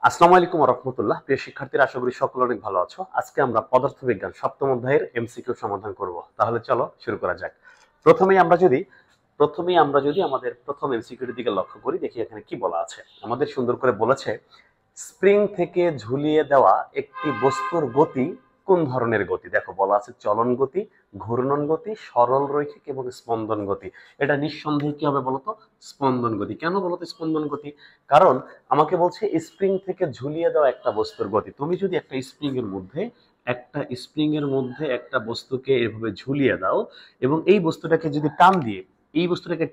আসসালামু আলাইকুম ওয়া রাহমাতুল্লাহ। প্রিয় শিক্ষার্থীরা, আশা করি সকলে অনেক ভালো আছো। আজকে আমরা পদার্থবিজ্ঞান সপ্তম অধ্যায়ের এমসিকিউ সমাধান করব। তাহলে চলো শুরু করা যাক। প্রথমেই আমরা যদি আমাদের প্রথম এমসিকিউর দিকে লক্ষ্য করি, দেখি এখানে কি বলা আছে। আমাদের সুন্দর করে বলেছে, স্প্রিং থেকে ঝুলিয়ে দেওয়া একটি বস্তুর গতি কোন ধরনের গতি। দেখো বলা আছে চলন গতি, ঘূর্ণন গতি, সরল রৈখিক এবং স্পন্দন গতি। এটা নিঃসন্দেহে কি হবে বলতো? স্পন্দন গতি। কেন বলতো স্পন্দন গতি? কারণ আমাকে বলছে স্প্রিং থেকে ঝুলিয়ে দেওয়া একটা বস্তুর গতি। তুমি যদি একটা স্প্রিং এর মধ্যে একটা বস্তুকে এভাবে ঝুলিয়ে দাও এবং এই বস্তুটাকে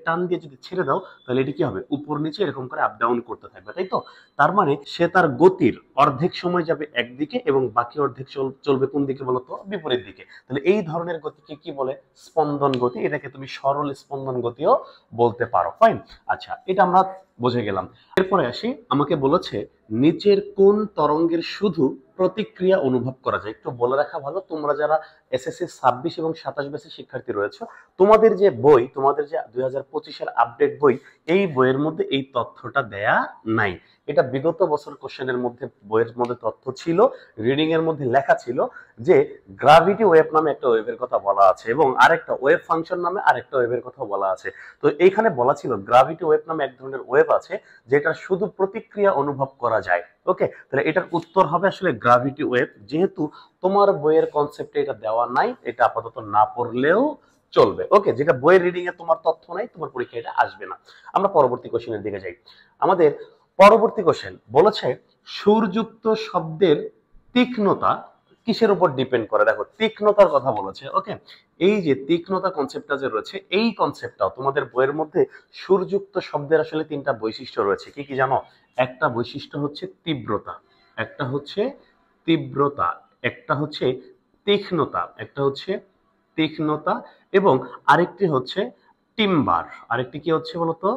টান দিয়ে যদি ছেড়ে দাও, তাহলে এটি কি হবে? উপর নিচে এরকম করে আপ ডাউন করতে থাকবে, তাই তো? তার মানে সে তার গতির অর্ধেক সময় যাবে একদিকে এবং বাকি অর্ধেক চলবে কোন দিকে বলতো? বিপরীত দিকে। তাহলে এই ধরনের গতিকে কি বলে? স্পন্দন গতি। এটাকে তুমি সরল স্পন্দন গতিও বলতে পারো। ফাইন। আচ্ছা, এটা আমরা বুঝে গেলাম। এরপরে আসি, আমাকে বলেছে নিচের কোন তরঙ্গের শুধু প্রতিক্রিয়া অনুভব করা যায়। একটু বলে রাখা ভালো, তোমরা যারা এসএসসি 26 এবং 27 ব্যাচের শিক্ষার্থী রয়েছে, তোমাদের যে 2025-এর আপডেট বই, এই বইয়ের মধ্যে এই তথ্যটা দেয়া নাই। এটা বিগত বছর কোশ্চেনের মধ্যে, বইয়ের মধ্যে তথ্য ছিল, রিডিং এর মধ্যে লেখা ছিল যে গ্রাভিটি ওয়েভ নামে একটা ওয়েভের কথা বলা আছে এবং আরেকটা ওয়েভ ফাংশন নামে আরেকটা ওয়েভের কথা বলা আছে। তো এইখানে বলা ছিল গ্রাভিটি ওয়েভ নামে এক ধরনের ওয়েভ আছে যেটা শুধু প্রতিক্রিয়া অনুভব করা যায়। ওকে, তাহলে এটার উত্তর হবে আসলে গ্রাভিটি ওয়েভ। যেহেতু তোমার বইয়ের কনসেপ্টে এটা দেওয়া নাই, এটা আপাতত না পড়লেও চলবে। ওকে, যেটা বইয়ের রিডিং এ তোমার তথ্য নাই, তোমার পরীক্ষায় এটা আসবে না। আমরা পরবর্তী কোশ্চেনের দিকে যাই। আমাদের পরবর্তী কোশ্চেন বলেছে সুরযুক্ত শব্দের তীক্ষ্ণতা কিসের উপর ডিপেন্ড করে। দেখো তীক্ষ্ণতার কথা বলেছে। ওকে, এই যে তীক্ষ্ণতা কনসেপ্টটা যে রয়েছে, এই কনসেপ্টটাও তোমাদের বইয়ের মধ্যে সুরযুক্ত শব্দের আসলে তিনটা বৈশিষ্ট্য রয়েছে। কি কি জানো? একটা বৈশিষ্ট্য হচ্ছে তীব্রতা, একটা হচ্ছে তীব্রতা, একটা হচ্ছে তীক্ষ্ণতা এবং আরেকটি হচ্ছে টিম্বার। আরেকটি কি হচ্ছে বলতো?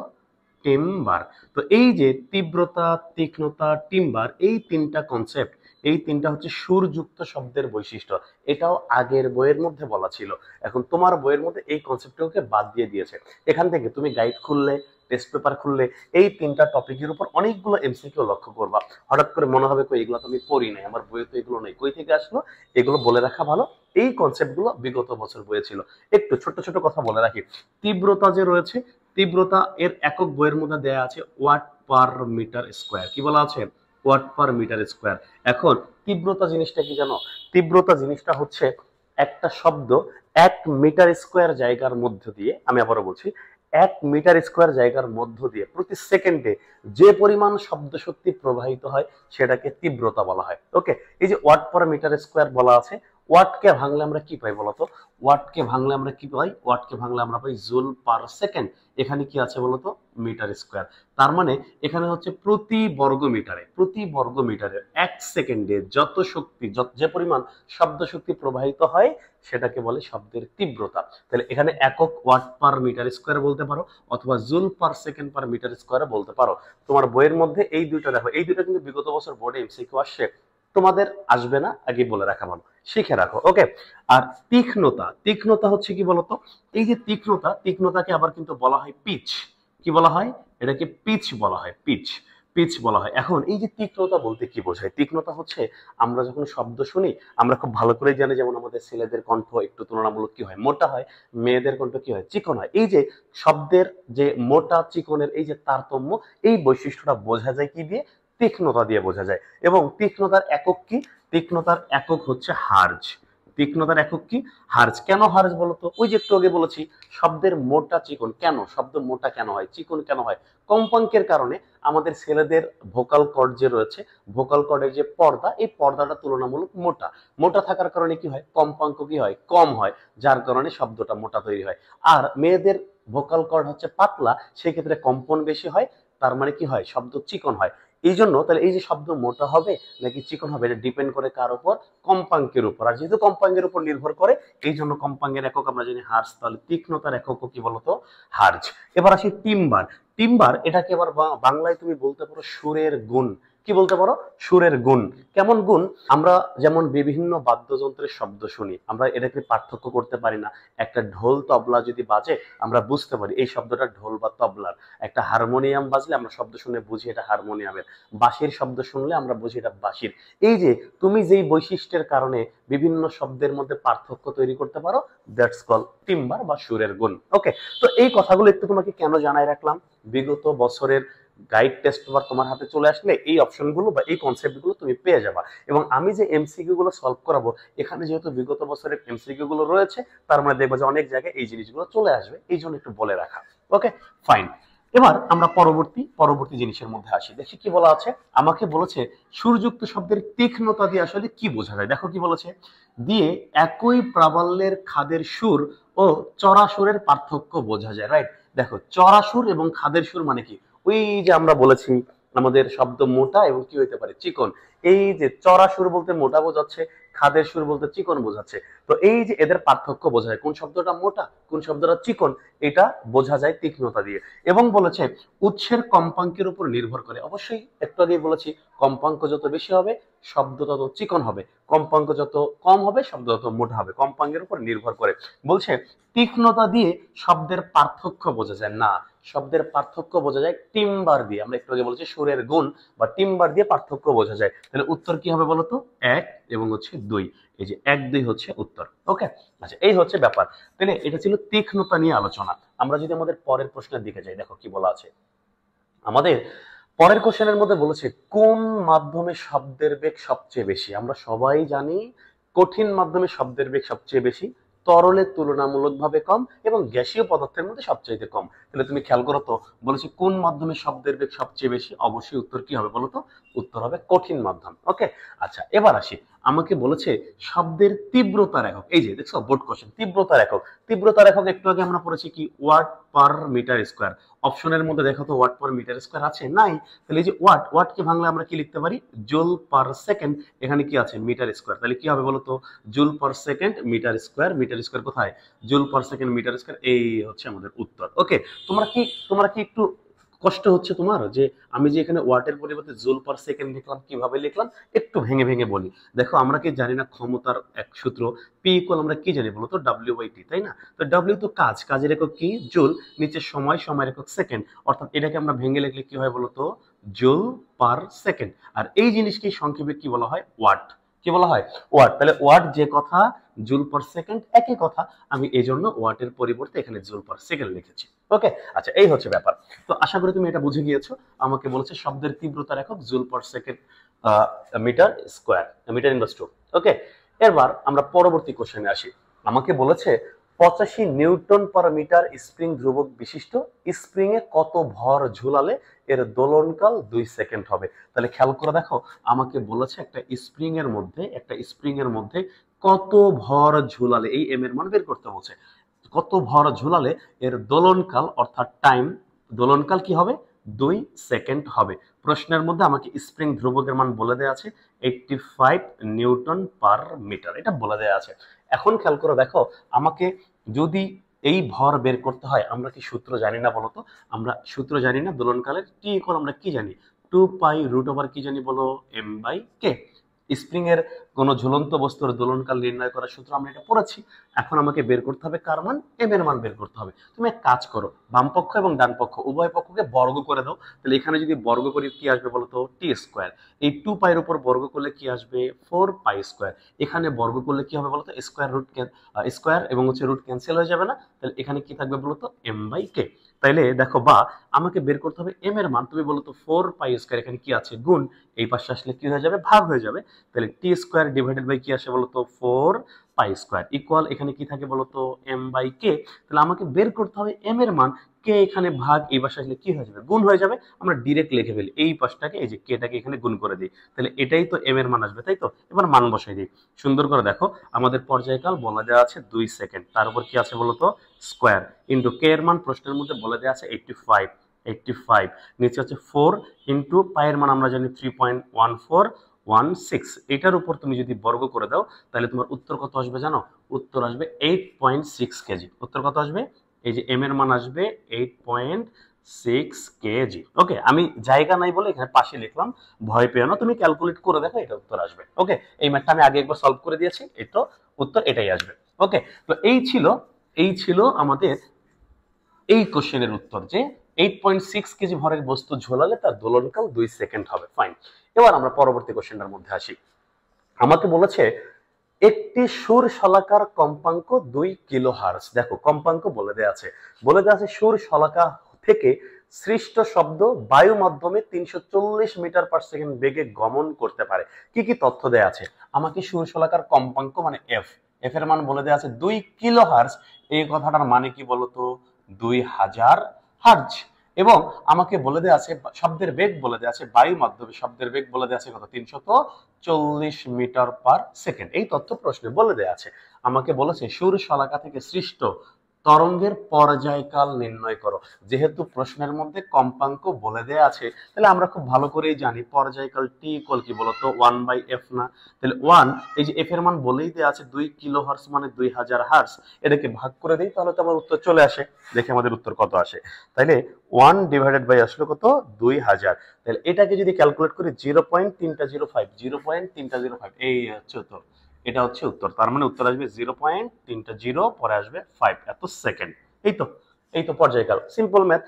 টিম্বার। তো এই যে তীব্রতা, তীক্ষ্ণতা, টিম্বার, এই তিনটা কনসেপ্ট, এই তিনটা হচ্ছে সুরযুক্ত শব্দের বৈশিষ্ট্য। এটাও আগের বইয়ের মধ্যে বলা ছিল, এখন তোমার বইয়ের মধ্যে এই কনসেপ্টটাকে বাদ দিয়ে দিয়েছে। এখান থেকে তুমি গাইড খুললে, টেস্ট পেপার খুললে, এই তিনটা টপিকের উপর অনেকগুলো এমসিকিউ লক্ষ্য করবা। হঠাৎ করে মনে হবে কই এগুলো তো আমি পড়ি নাই, আমার বইয়ে তো এগুলো নেই, কই থেকে আসলো? এগুলো বলে রাখা ভালো। এই কনসেপ্টগুলো বিগত বছর বইয়ে ছিল। একটু ছোট ছোট কথা বলে রাখি। তীব্রতা যে রয়েছে, তীব্রতা এর একক বইয়ের মধ্যে দেয়া আছে ওয়াট পার মিটার স্কোয়ার। কি বলা আছে? Watt per metre square. এখন তীব্রতা জিনিসটা কি জানো? তীব্রতা জিনিসটা হচ্ছে একটা শব্দ 1 মিটার স্কোয়ার জায়গার মধ্য দিয়ে, আমি আবারও বলছি, 1 মিটার স্কোয়ার জায়গার মধ্য দিয়ে প্রতি সেকেন্ডে যে পরিমাণ শব্দ শক্তি প্রবাহিত হয় সেটাকে তীব্রতা বলা হয়। ওকে, এই যে ওয়াট পার মিটার স্কোয়ার বলা আছে, ওয়াটকে ভাঙলে আমরা কি পাই বলতো? ওয়াটকে ভাঙলে আমরা পাই জুল পার সেকেন্ড। এখানে কি আছে বলতো? Metre square. তার মানে এখানে হচ্ছে প্রতি বর্গ মিটারে 1 সেকেন্ডে যত শক্তি, যে পরিমাণ শব্দ শক্তি প্রবাহিত হয় সেটাকে বলে শব্দের তীব্রতা। তাহলে এখানে একক ওয়াট পার মিটার স্কোয়ার বলতে পারো, অথবা joule per second per metre square বলতে পারো। তোমার বইয়ের মধ্যে এই দুইটা দেখো, এই দুইটা কিন্তু বিগত বছর বোর্ডে এমসিকিউ আসছে, তোমাদের আসবে না, আগে বলে রাখা ভালো, শিখে রাখো। ওকে, আর তীক্ষ্ণতা হচ্ছে কি বলতো? এই যে তীক্ষ্ণতাকে আবার কিন্তু বলা হয় পিচ। কি বলা হয়? এটাকে পিচ বলা হয়, পিচ বলা হয়। এখন এই যে তীক্ষ্ণতা বলতে কি বোঝায়? তীক্ষ্ণতা হচ্ছে আমরা যখন শব্দ শুনি, আমরা খুব ভালো করে জানি, যেমন আমাদের ছেলেদের কণ্ঠ একটু তুলনামূলক কি হয়? মোটা হয়। মেয়েদের কণ্ঠ কি হয়? চিকন হয়। এই যে শব্দের যে মোটা চিকনের এই যে তারতম্য, এই বৈশিষ্ট্যটা বোঝা যায় কি দিয়ে? তীক্ষ্ণতা দিয়ে বোঝা যায়। এবং তীক্ষ্ণতার একক কি? তীক্ষ্ণতার একক হচ্ছে হার্জ। তীক্ষ্ণতার একক কি? হার্জ। কেন হার্জ বলতো? ওই যে একটু আগে বলেছি, শব্দের মোটা চিকন। কেন শব্দ মোটা কেন হয়, চিকন কেন হয়? কম্পাঙ্কের কারণে। আমাদের ছেলেদের ভোকাল কর্ড যে রয়েছে, ভোকাল কর্ডের যে পর্দা, এই পর্দাটা তুলনামূলক মোটা। মোটা থাকার কারণে কি হয়? কম্পাঙ্ক কি হয়? কম হয়, যার কারণে শব্দটা মোটা তৈরি হয়। আর মেয়েদের ভোকাল কর্ড হচ্ছে পাতলা, সেক্ষেত্রে কম্পন বেশি হয়, তার মানে কি হয়? শব্দ চিকন হয়। এই জন্য তাহলে এই যে শব্দ মোটা হবে নাকি চিকন হবে, এটা ডিপেন্ড করে কার উপর? কম্পাঙ্কের উপর। আর যেহেতু কম্পাঙ্কের উপর নির্ভর করে, এই জন্য কম্পাঙ্কের একক আমরা জানি হার্জ। তাহলে তীক্ষ্ণতার একক কি বলতো? হার্জ। এবার আসি টিম্বার। টিম্বার এটাকে এবার বাংলায় তুমি বলতে পারো সুরের গুণ। কি বলতে পারো? সুরের গুণ। কেমন গুণ? আমরা যেমন বিভিন্ন বাদ্যযন্ত্রের শব্দ শুনি, আমরা এটাকে পার্থক্য করতে পারি না। একটা ঢোল তবলা যদি বাজে আমরা বুঝতে পারি এই শব্দটা ঢোল বা তবলার। একটা হারমোনিয়াম বাজলে আমরা শব্দ শুনে বুঝি এটা হারমোনিয়ামের। বাঁশির শব্দ শুনলে আমরা বুঝি এটা বাঁশির। এই যে তুমি যেই বৈশিষ্ট্যের কারণে বিভিন্ন শব্দের মধ্যে পার্থক্য তৈরি করতে পারো, দ্যাটস কল টিম্বার বা সুরের গুণ। ওকে, তো এই কথাগুলো একটু তোমাকে কেন জানাই রাখলাম? বিগত বছরের গাইড টেস্ট পেপার তোমার হাতে চলে আসলে এই অপশনগুলো বা এই কনসেপ্টগুলো তুমি পেয়ে যাবা। এবং আমি যে এমসিকিউ গুলো সলভ করাবো, এখানে যেহেতু বিগত বছরের এমসিকিউ গুলো রয়েছে, তার মানে দেখবো যে অনেক জায়গায় এই জিনিসগুলো চলে আসবে, এই জন্য একটু বলে রাখা। ওকে, ফাইন। এবার আমরা পরবর্তী জিনিসের মধ্যে আসি। দেখি কি বলা আছে। আমাকে বলেছে সুরযুক্ত শব্দের তীক্ষ্ণতা দিয়ে আসলে কি বোঝা যায়। দেখো কি বলেছে, দিয়ে একই প্রাবল্যের খাদের সুর ও চড়া সুরের পার্থক্য বোঝা যায়। রাইট, দেখো চড়া সুর এবং খাদের সুর মানে কি? ওই যে আমরা বলেছি আমাদের শব্দ মোটা এবং কি হইতে পারে, চিকন। এই যে চড়া সুর বলতে মোটা বোঝাচ্ছে, খাদের সুর বলতে চিকন বোঝাচ্ছে। তো এই যে এদের পার্থক্য বোঝা যায়, কোন শব্দটা মোটা কোন শব্দটা চিকন, এটা বোঝা যায় তীক্ষ্ণতা দিয়ে। এবং বলেছে উৎসের কম্পাঙ্কের উপর নির্ভর করে। অবশ্যই একটু আগেই বলেছি, কম্পাঙ্ক যত বেশি হবে শব্দ তত চিকন হবে, কম্পাঙ্ক যত কম হবে শব্দ তত মোটা হবে, কম্পাঙ্কের উপর নির্ভর করে। বলছে তীক্ষ্ণতা দিয়ে শব্দের পার্থক্য বোঝা যায় না, শব্দের পার্থক্য বোঝা যায় টিম্বার দিয়ে। আমরা একটু আগে বলেছি সুরের গুণ বা টিম্বার দিয়ে পার্থক্য বোঝা যায়। তাহলে উত্তর কি হবে বলতো? 1 এবং হচ্ছে 2। এই যে 1 2 হচ্ছে উত্তর। ওকে, আচ্ছা এই হচ্ছে ব্যাপার। তাহলে এটা ছিল তীক্ষ্ণতা নিয়ে আলোচনা। আমরা যদি আমাদের পরের প্রশ্নের দিকে যাই, দেখো কি বলা আছে। আমাদের পরের কোশ্চেনের মধ্যে বলেছে কোন মাধ্যমে শব্দের বেগ সবচেয়ে বেশি। আমরা সবাই জানি কঠিন মাধ্যমে শব্দের বেগ সবচেয়ে বেশি, তরলের তুলনামূলকভাবে কম এবং গ্যাসীয় পদার্থের মধ্যে সবচাইতে কম। তাহলে তুমি খেয়াল করো তো, বলেছে কোন মাধ্যমে শব্দের বেগ সবচেয়ে বেশি, অবশ্যই উত্তর কি হবে বলতো? উত্তর হবে কঠিন মাধ্যম। ওকে, আচ্ছা এবার আসি। আমাকে বলেছে শব্দের তীব্রতার একক। এই যে দেখছো বোর্ড কোশ্চেন, তীব্রতার একক। তীব্রতার একক একটু আগে আমরা পড়েছি কি, ওয়াট পার মিটার স্কোয়ার। অপশনের মধ্যে দেখো তো ওয়াট পার মিটার স্কোয়ার আছে? নাই। তাহলে এই যে ওয়াটকে ভাঙলে আমরা কি লিখতে পারি? Joule per second. এখানে কি আছে? Metre square. তাহলে কি হবে বলতো? Joule per second metre square. Metre square কোথায়? Joule per second metre square. এই হচ্ছে আমাদের উত্তর। ওকে, তোমরা কি একটু কষ্ট হচ্ছে তোমার যে আমি যে এখানে ওয়াটের পরিবর্তে জুল পার সেকেন্ড লিখলাম, কিভাবে লিখলাম একটু ভেঙে ভেঙে বলি। দেখো আমরা কি জানি না ক্ষমতার এক সূত্র পি ইকুয়াল, আমরা কি জানি বলতো? ডাব্লিউ বাই টি, তাই না? তো ডাব্লিউ তো কাজ, কাজের একক কি? জুল। নিচে সময়, সময়ের একক সেকেন্ড। অর্থাৎ এটাকে আমরা ভেঙে লিখলে কি হয় বলতো? Joule per second. আর এই জিনিসকে সংক্ষেপে কি বলা হয়? ওয়াট। কি বলা হয়? ওয়াট। তাহলে ওয়াট যে কথা, জুল পার সেকেন্ড একই কথা। আমি এই জন্য ওয়াটের পরিবর্তে এখানে জুল পার সেকেন্ড লিখেছি। ওকে, আচ্ছা এই হচ্ছে ব্যাপার। তো আশা করি তুমি এটা বুঝে গিয়েছো। আমাকে বলেছে শব্দের তীব্রতার একক joule per second metre square, metre inverse two. Okay, এবার আমরা পরবর্তী কোশ্চেনে আসি। আমাকে বলেছে 85 নিউটন পার মিটার স্প্রিং ধ্রুবক বিশিষ্ট স্প্রিং এ কত ভর ঝুলালে এর দোলনকাল 2 সেকেন্ড হবে। তাহলে খেয়াল করে দেখো, আমাকে বলেছে একটা স্প্রিং এর মধ্যে কত ভর ঝুলালে, এই এম এর মান বের করতে বলছে। কত ভর ঝুলালে এর দোলনকাল অর্থাৎ টাইম, দোলনকাল কি হবে? 2 সেকেন্ড হবে। প্রশ্নের মধ্যে আমাকে স্প্রিং ধ্রুবকের মান বলে দেওয়া আছে 85 নিউটন পার মিটার, এটা বলে দেওয়া আছে। এখন খেয়াল করে দেখো, আমাকে যদি এই ভর বের করতে হয়, আমরা কি সূত্র জানি না বলতো? আমরা সূত্র জানি না দোলনকালের। টি ইকুয়াল আমরা কি জানি? 2 পাই রুট ওভার কি জানি বলো? M by K. স্প্রিং এর কোন ঝুলন্ত বস্তুর দোলনকাল নির্ণয় করার সূত্র আমরা এটা পড়েছি। এখন আমাকে বের করতে হবে কার মান? এম এর মান বের করতে হবে। তুমি এক কাজ করো, বাম পক্ষ এবং ডান পক্ষ উভয় পক্ষকে বর্গ করে দাও। তাহলে এখানে যদি বর্গ করি কি আসবে বলতো? টি স্কোয়ার। এই 2 পাইয়ের উপর বর্গ করলে কি আসবে? 4 পাই স্কোয়ার। এখানে বর্গ করলে কি হবে বলতো? স্কোয়ার এবং হচ্ছে রুট ক্যান্সেল হয়ে যাবে না? তাহলে এখানে কি থাকবে বলতো? এম বাই কে। তাইলে দেখো, বা আমাকে বের করতে হবে এম এর মান। তুমি বলতো 4 পাই স্কোয়ার, এখানে কি আছে? গুণ। এই পাশে আসলে কি হয়ে যাবে? ভাগ হয়ে যাবে। তাহলে টি স্কোয়ার ডিভাইডেড বাই কি আসে বলতো? 4 পাই স্কোয়ার ইকুয়াল এখানে কি থাকে বলতো? এম বাই কে। তাহলে আমাকে বের করতে হবে এম এর মান। কে এখানে ভাগ, এই পাশে আসলে কি হয়ে যাবে? গুণ হয়ে যাবে। আমরা ডিরেক্ট লিখে ফেলি, এই পাশটাকে এই যে কেটাকে এখানে গুণ করে দিই। তাহলে এটাই তো এম এর মান আসবে, তাই তো? এবার মান বসাই দিই। সুন্দর করে দেখো, আমাদের পর্যায়কাল বলা দেওয়া আছে 2 সেকেন্ড, তার উপর কি আছে বলতো? স্কোয়ার ইন্টু কে এর মান প্রশ্নের মধ্যে বলে দেওয়া আছে 85, নিচে হচ্ছে 4 ইন্টু পায়ের মান আমরা জানি 3.1416। এটার উপর তুমি যদি বর্গ করে দাও, তাহলে তোমার উত্তর কত আসবে জানো? উত্তর আসবে 8.6 কেজি। উত্তর কত আসবে? এই যে এম এর মান আসবে কেজি। ওকে, আমি জায়গা নাই বলে এখানে পাশে লিখলাম, ভয় পেও না, তুমি ক্যালকুলেট করে দেখো, এটা উত্তর আসবে। ওকে, এই ম্যাথটা আমি আগে একবার সলভ করে দিয়েছি, এটা উত্তর এটাই আসবে। ওকে, তো এই ছিল আমাদের এই কোশ্চেনের উত্তর, যে 8.6 কেজি ভরের বস্তু ঝোলালে তার দোলনকাল 2 সেকেন্ড হবে। ফাইন, এবার আমরা পরবর্তী কোশ্চেনটার মধ্যে আসি। আমাকে বলেছে একটি সুর শলাকার কম্পাঙ্ক 2 কিলোহার্টজ। দেখো কম্পাঙ্ক বলে দেয়া আছে সুর শলাকা থেকে সৃষ্ট শব্দ বায়ু মাধ্যমে 340 মিটার পার সেকেন্ড বেগে গমন করতে পারে। কি কি তথ্য দেয়া আছে? আমাকে সুর শলাকার কম্পাঙ্ক মানে এফ এর মান বলে দেয়া আছে 2 কিলোহার্টজ। এই কথাটার মানে কি বলতো? 2000 হার্জ। এবং আমাকে বলে দেয়া আছে শব্দের বেগ বলে দেয়া আছে বায়ু মাধ্যমে শব্দের বেগ বলে দেয়া আছে কত? 340 মিটার পার সেকেন্ড। এই তথ্য প্রশ্নে বলে দেয়া আছে। আমাকে বলেছে সুর শলাকা থেকে সৃষ্ট তরঙ্গের পর্যায়কাল নির্ণয় করো। যেহেতু প্রশ্নের মধ্যে কম্পাঙ্ক বলে দেয়া আছে, তাহলে আমরা খুব ভালো করেই জানি পর্যায়কাল টি ইকুয়াল কি বলতো? 1/f না? তাহলে 1, এই যে এফ এর মান বলেই দেয়া আছে 2 কিলো হার্টজ মানে 2000 হার্টজ, এটাকে ভাগ করে দেই তাহলে তো আমার উত্তর চলে আসে। দেখি আমাদের উত্তর কত আসে। তাইলে 1 ডিভাইডেড বাই আসলো কত? 2000। তাহলে এটাকে যদি ক্যালকুলেট করি 0.305, এই হচ্ছে উত্তর। এটা হচ্ছে উত্তর। তার মানে উত্তর আসবে 0.30, পরে আসবে 5 এত সেকেন্ড। এই তো পর্যায়কাল, সিম্পল ম্যাথ।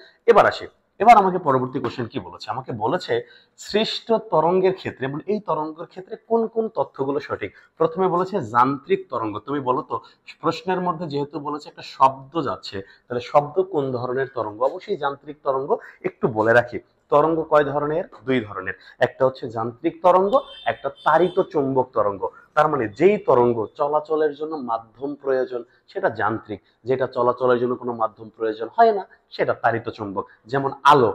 এবার আমাকে পরবর্তী কোশ্চেন কি বলেছে? আমাকে বলেছে সৃষ্ট তরঙ্গের ক্ষেত্রে, মানে এই তরঙ্গের ক্ষেত্রে কোন কোন তথ্যগুলো সঠিক। প্রথমে বলেছে যান্ত্রিক তরঙ্গ। তুমি বলো তো, প্রশ্নের মধ্যে যেহেতু বলেছে একটা শব্দ যাচ্ছে, তাহলে শব্দ কোন ধরনের তরঙ্গ? অবশ্যই যান্ত্রিক তরঙ্গ। একটু বলে রাখি, তরঙ্গ কয় ধরনের? 2 ধরনের। একটা হচ্ছে যান্ত্রিক তরঙ্গ, একটা তাড়িত চৌম্বক তরঙ্গ। তার মানে যেই তরঙ্গ চলাচলের জন্য মাধ্যম প্রয়োজন সেটা যান্ত্রিক, যেটা চলাচলের জন্য কোনো মাধ্যম প্রয়োজন হয় না সেটা তাড়িত চুম্বক। যেমন আলো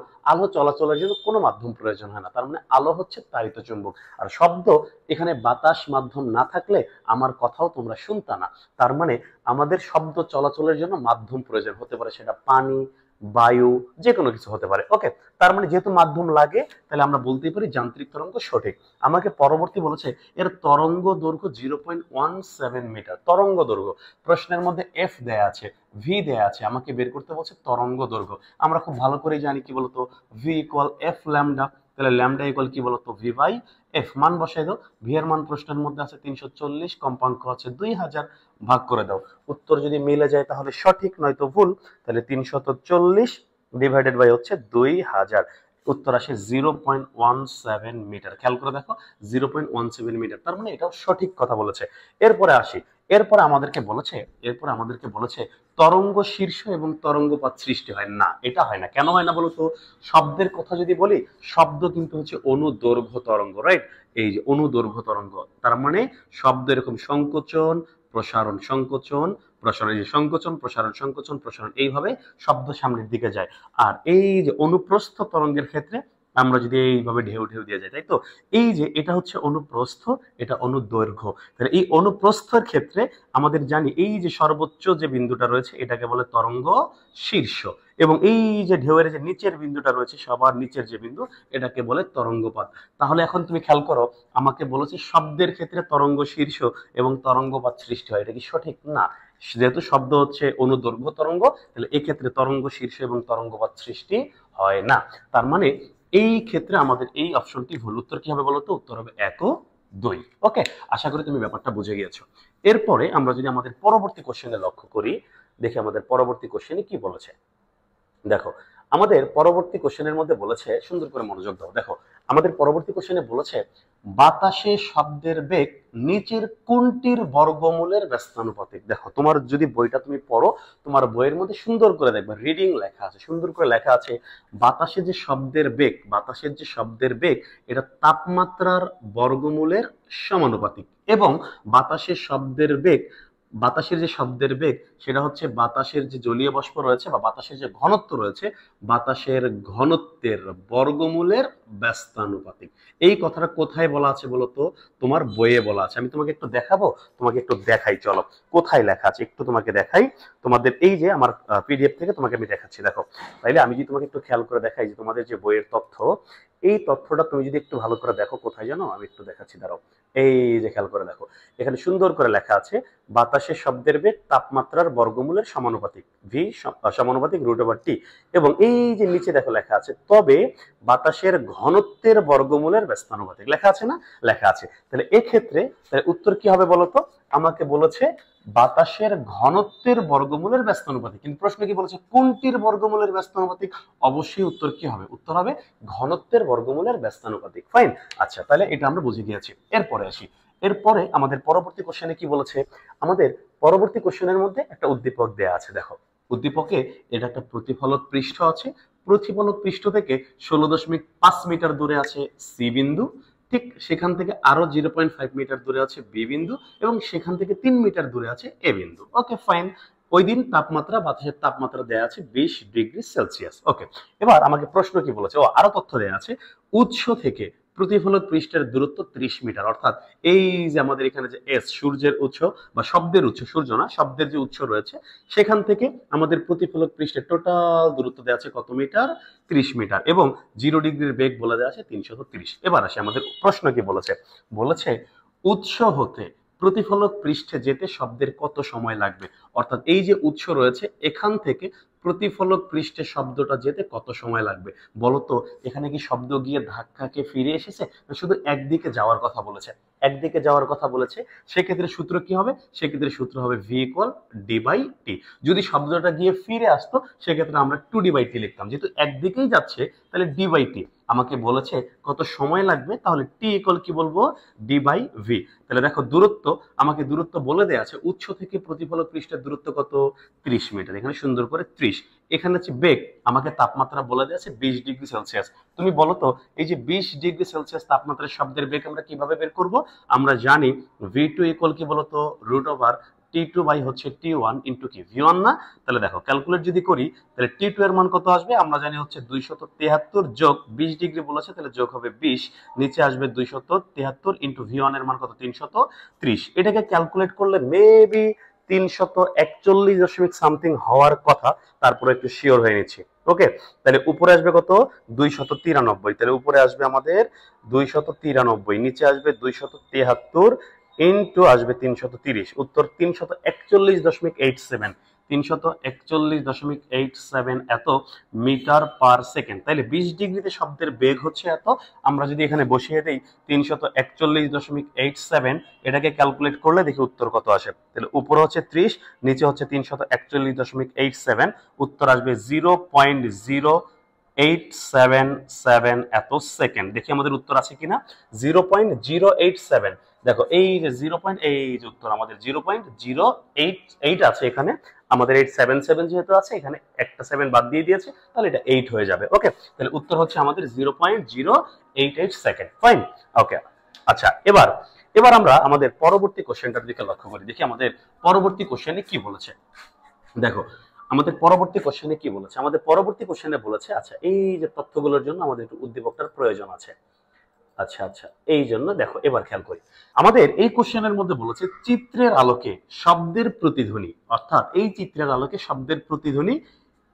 চলাচলের জন্য কোনো মাধ্যম প্রয়োজন হয় না, তার মানে আলো হচ্ছে তাড়িত চুম্বক। আর শব্দ, এখানে বাতাস মাধ্যম না থাকলে আমার কথাও তোমরা শুনতা না। তার মানে আমাদের শব্দ চলাচলের জন্য মাধ্যম প্রয়োজন, হতে পারে সেটা পানি, বায়ু, যে কোনো কিছু হতে পারে। ওকে, তার মানে যেহেতু মাধ্যম লাগে, তাহলে আমরা বলতেই পারি যান্ত্রিক তরঙ্গ সঠিক। আমাকে পরবর্তী বলেছে এর তরঙ্গ দৈর্ঘ্য 0.17 মিটার। তরঙ্গ দৈর্ঘ্য, প্রশ্নের মধ্যে এফ দেয়া আছে, ভি দেয়া আছে, আমাকে বের করতে বলছে তরঙ্গ দৈর্ঘ্য। আমরা খুব ভালো করে জানি কি বলতো? V equal F lambda. তাহলে ল্যামডা ইকুয়াল কি বলতো? V by F. মান বসাই দাও। ভি এর মান প্রশ্নের মধ্যে আছে 340, কম্পাঙ্ক আছে 2000, ভাগ করে দাও। উত্তর যদি মিলে যায় তাহলে সঠিক, নয়তো ভুল। তাহলে 340 ডিভাইডেড বাই হচ্ছে 2000, উত্তর আসে 0.17 মিটার। খেয়াল করে দেখো, 0.17 মিটার, তার মানে এটাও সঠিক কথা বলেছে। এরপরে আসি, এরপরে আমাদেরকে বলেছে তরঙ্গ শীর্ষ এবং তরঙ্গপাত সৃষ্টি হয় না। এটা হয় না। কেন হয় না বলতো? শব্দের কথা যদি বলি, শব্দ কিন্তু হচ্ছে অনুদৈর্ঘ্য তরঙ্গ, রাইট? এই যে অনুদৈর্ঘ্য তরঙ্গ, তার মানে শব্দ এরকম সংকোচন প্রসারণ, সংকোচন প্রসারণ, এই যে সংকোচন প্রসারণ, সংকোচন প্রসারণ, এইভাবে শব্দ সামনের দিকে যায়। আর এই যে অনুপ্রস্থ তরঙ্গের ক্ষেত্রে আমরা যদি এইভাবে ঢেউ ঢেউ দিয়ে যাই, তাই তো? এই যে এটা হচ্ছে অনুপ্রস্থ, এটা অনুদৈর্ঘ্য। তাহলে এই অনুপ্রস্থের ক্ষেত্রে আমাদের জানি এই যে সর্বোচ্চ যে বিন্দুটা রয়েছে এটাকে বলে তরঙ্গ শীর্ষ, এবং এই যে ঢেউয়ের যে নিচের বিন্দুটা রয়েছে, সবার নিচের যে বিন্দু, এটাকে বলে তরঙ্গপাত। তাহলে এখন তুমি খেয়াল করো, আমাকে বলেছে শব্দের ক্ষেত্রে তরঙ্গ শীর্ষ এবং তরঙ্গপাত সৃষ্টি হয়, এটা কি সঠিক? না। যেহেতু শব্দ হচ্ছে অনুদৈর্ঘ্য তরঙ্গ, তাহলে এক্ষেত্রে তরঙ্গ শীর্ষ এবং তরঙ্গপাত সৃষ্টি হয় না। তার মানে এই ক্ষেত্রে আমাদের এই অপশনটি ভুল। উত্তর কি হবে বলতো? উত্তর হবে 1 ও 2। ওকে, আশা করি তুমি ব্যাপারটা বুঝে গিয়েছো। এরপরে আমরা যদি আমাদের পরবর্তী কোশ্চেনে লক্ষ্য করি, দেখি আমাদের পরবর্তী কোশ্চেনে কি বলেছে। দেখো, আমাদের পরবর্তী কোশ্চেনের মধ্যে বলেছে, সুন্দর করে মনোযোগ দাও। দেখো, আমাদের পরবর্তী কোশ্চেনে বলেছে বাতাসে শব্দের বেগ নিচের কোনটির বর্গমূলের ব্যস্তানুপাতিক। দেখো, তোমার যদি বইটা তুমি পড়ো, তোমার বইয়ের মধ্যে সুন্দর করে দেখবে রিডিং লেখা আছে, সুন্দর করে লেখা আছে বাতাসের যে শব্দের বেগ এটা তাপমাত্রার বর্গমূলের সমানুপাতিক। এবং বাতাসের শব্দের বেগ বাতাসের যে শব্দের বেগ সেটা হচ্ছে বাতাসের যে জলীয় বাষ্প রয়েছে বা বাতাসের যে ঘনত্ব রয়েছে, বাতাসের ঘনত্বের বর্গমূলের ব্যস্তানুপাতিক। এই কথাটা কোথায় বলা আছে বলতো? তোমার বইয়ে বলা আছে। আমি তোমাকে একটু দেখাবো, তোমাকে একটু দেখাই, চলো কোথায় লেখা আছে একটু তোমাকে দেখাই। তোমাদের এই যে আমার পিডিএফ থেকে তোমাকে আমি দেখাচ্ছি, দেখো। তাইলে আমি যদি তোমাকে একটু খেয়াল করে দেখাই যে তোমাদের যে বইয়ের তথ্য, এই তথ্যটা তুমি যদি একটু ভালো করে দেখো, কোথায় জানো, আমি একটু দেখাচ্ছি, দাঁড়াও। এই যে খেয়াল করে দেখো, এখানে সুন্দর করে লেখা আছে বাতাসের শব্দের বেগ তাপমাত্রার বর্গমূলের সমানুপাতিক, ভি সমানুপাতিক √/t। এবং এই যে নিচে দেখো লেখা আছে তবে বাতাসের ঘনত্বের বর্গমূলের ব্যস্তানুপাতিক, লেখা আছে না? লেখা আছে। তাহলে এক্ষেত্রে তাহলে উত্তর কি হবে বলতো? আমাকে বলেছে বাতাসের ঘনত্বের বর্গমূলের ব্যস্তানুপাতিক, কিন্তু প্রশ্ন কি বলেছে কোনটির বর্গমূলের ব্যস্তানুপাতিক? অবশ্যই উত্তর কি হবে? উত্তর হবে ঘনত্বের বর্গমূলের ব্যস্তানুপাতিক। ফাইন। আচ্ছা, তাহলে এটা আমরা বুঝে গিয়েছি। এরপরে আসি, এরপরে আমাদের পরবর্তী কোশ্চেনে কি বলেছে? আমাদের পরবর্তী কোশ্চেনের মধ্যে একটা উদ্দীপক দেয়া আছে। দেখো উদ্দীপকে এটা একটা প্রতিফলক পৃষ্ঠ আছে, প্রতিফলক পৃষ্ঠ থেকে 16.5 মিটার দূরে আছে সি বিন্দু, ঠিক সেখান থেকে আরো 0.5 মিটার দূরে আছে বি বিন্দু, এবং সেখান থেকে 3 মিটার দূরে আছে এ বিন্দু। Okay fine. ওই দিন তাপমাত্রা, বাতাসের তাপমাত্রা দেয়া আছে 20 ডিগ্রি সেলসিয়াস। ওকে, এবার আমাকে প্রশ্ন কি বলেছে? ও আরো তথ্য দেয়া আছে। উৎস থেকে প্রতিফলক পৃষ্ঠের দূরত্ব 30 মিটার, অর্থাৎ এই যে আমাদের এখানে যে এস, সূর্যের উৎস বা শব্দের উৎস, সূর্য না, শব্দের যে উৎস রয়েছে, সেখান থেকে আমাদের প্রতিফলক পৃষ্ঠের টোটাল দূরত্ব দেওয়া আছে কত মিটার? 30 মিটার, এবং 0 ডিগ্রির বেগ বলে দেওয়া আছে 330। এবার আসে আমাদের প্রশ্ন কি বলেছে? বলেছে উৎস হতে প্রতিফলক পৃষ্ঠে যেতে শব্দের কত সময় লাগবে, অর্থাৎ এই যে উৎস রয়েছে এখান থেকে প্রতিফলক পৃষ্ঠে শব্দটা যেতে কত সময় লাগবে বলতো? এখানে কি শব্দ গিয়ে ধাক্কাকে ফিরে এসেছে, না শুধু একদিকে যাওয়ার কথা বলেছে? একদিকে যাওয়ার কথা বলেছে, সেক্ষেত্রে সূত্র কি হবে? সেক্ষেত্রে সূত্র হবে ভি ইকুয়াল ডি/টি। যদি শব্দটা গিয়ে ফিরে আসতো সেক্ষেত্রে আমরা 2d/t লিখতাম, যেহেতু একদিকেই যাচ্ছে তাহলে ডি/টি। আমাকে বলেছে কত সময় লাগবে, তাহলে টি ইকুয়াল কি বলবো? ডি/ভি। তাহলে দেখো দূরত্ব, আমাকে দূরত্ব বলে দেয়া আছে উৎস থেকে প্রতিফলক পৃষ্ঠের দূরত্ব কত? 30 মিটার, এখানে সুন্দর করে 30। এখানে হচ্ছে বেগ, আমাকে তাপমাত্রা বলে দেয়া আছে 20 ডিগ্রি সেলসিয়াস। তুমি বলো তো এই যে 20 ডিগ্রি সেলসিয়াস তাপমাত্রার শব্দের বেগ আমরা কিভাবে বের করব? আমরা জানি ভি2 ইকুয়াল কি বলতো? √T2 বাই হচ্ছে T1 ইন্টু কি V1 না? তাহলে দেখো ক্যালকুলেট যদি করি তাহলে T2 এর মান কত আসবে? আমরা জানি হচ্ছে 273 যোগ 20 ডিগ্রি বলেছে, তাহলে যোগ হবে 20, নিচে আসবে 273 ইন্টু V1 এর মান কত? 330। এটাকে ক্যালকুলেট করলে মেবি 341 দশমিক সামথিং হওয়ার কথা, তারপরে একটু শিওর হয়ে নিচ্ছি। ওকে, তাহলে উপরে আসবে কত? 293। তাহলে উপরে আসবে আমাদের 293, নিচে আসবে 273 ইন্টু আসবে 330, উত্তর 341.87, 341.87 এত মিটার পার সেকেন্ড। তাইলে 20 ডিগ্রিতে শব্দের বেগ হচ্ছে এত। আমরা যদি এখানে বসিয়ে দেই 341.87, এটাকে ক্যালকুলেট করলে দেখি উত্তর কত আসে। তাহলে উপরে হচ্ছে 30, নিচে হচ্ছে 341.87, উত্তর আসবে 0.0877 এত সেকেন্ড। দেখি আমাদের উত্তর আছে কিনা। 0.087। দেখো এই যে 0. এই যে উত্তর আমাদের 0.088 আছে এখানে, আমাদের 877 যেহেতু আছে এখানে একটা 7 বাদ দিয়ে দিয়েছে, তাহলে এটা 8 হয়ে যাবে। ওকে, তাহলে উত্তর হচ্ছে আমাদের 0.088 সেকেন্ড। ফাইন। ওকে, আচ্ছা এবার এবার আমরা আমাদের পরবর্তী কোশ্চেনটার দিকে লক্ষ্য করি, দেখি আমাদের পরবর্তী কোশ্চেনে কি বলেছে। দেখো আমাদের পরবর্তী কোশ্চেনে কি বলেছে? আমাদের পরবর্তী কোশ্চেনে বলেছে আচ্ছা এই যে তথ্যগুলোর জন্য আমাদের একটু উদ্দীপকটার প্রয়োজন আছে। আচ্ছা আচ্ছা, এই জন্য দেখো এবার খেয়াল করি, আমাদের এই কোশ্চেনের মধ্যে বলেছে চিত্রের আলোকে শব্দের প্রতিধ্বনি, অর্থাৎ এই চিত্রের আলোকে শব্দের প্রতিধ্বনি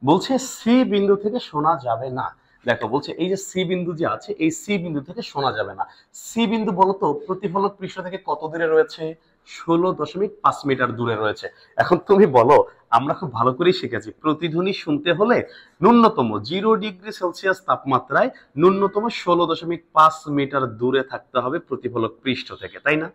বলছে সি বিন্দু থেকে শোনা যাবে না। দেখো বলছে এই যে সি বিন্দু যে আছে, এই সি বিন্দু থেকে শোনা যাবে না। সি বিন্দু বলতো প্রতিফলক পৃষ্ঠ থেকে কত দূরে রয়েছে? 16.5 মিটার দূরে রয়েছে। এখন তুমি বলো, আমরা খুব ভালো করেই শিখেছি প্রতিধ্বনি শুনতে হলে ন্যূনতম 0 ডিগ্রি সেলসিয়াস তাপমাত্রায় ন্যূনতম 16.5 মিটার দূরে থাকতে হবে প্রতিফলক পৃষ্ঠ থেকে, তাই না?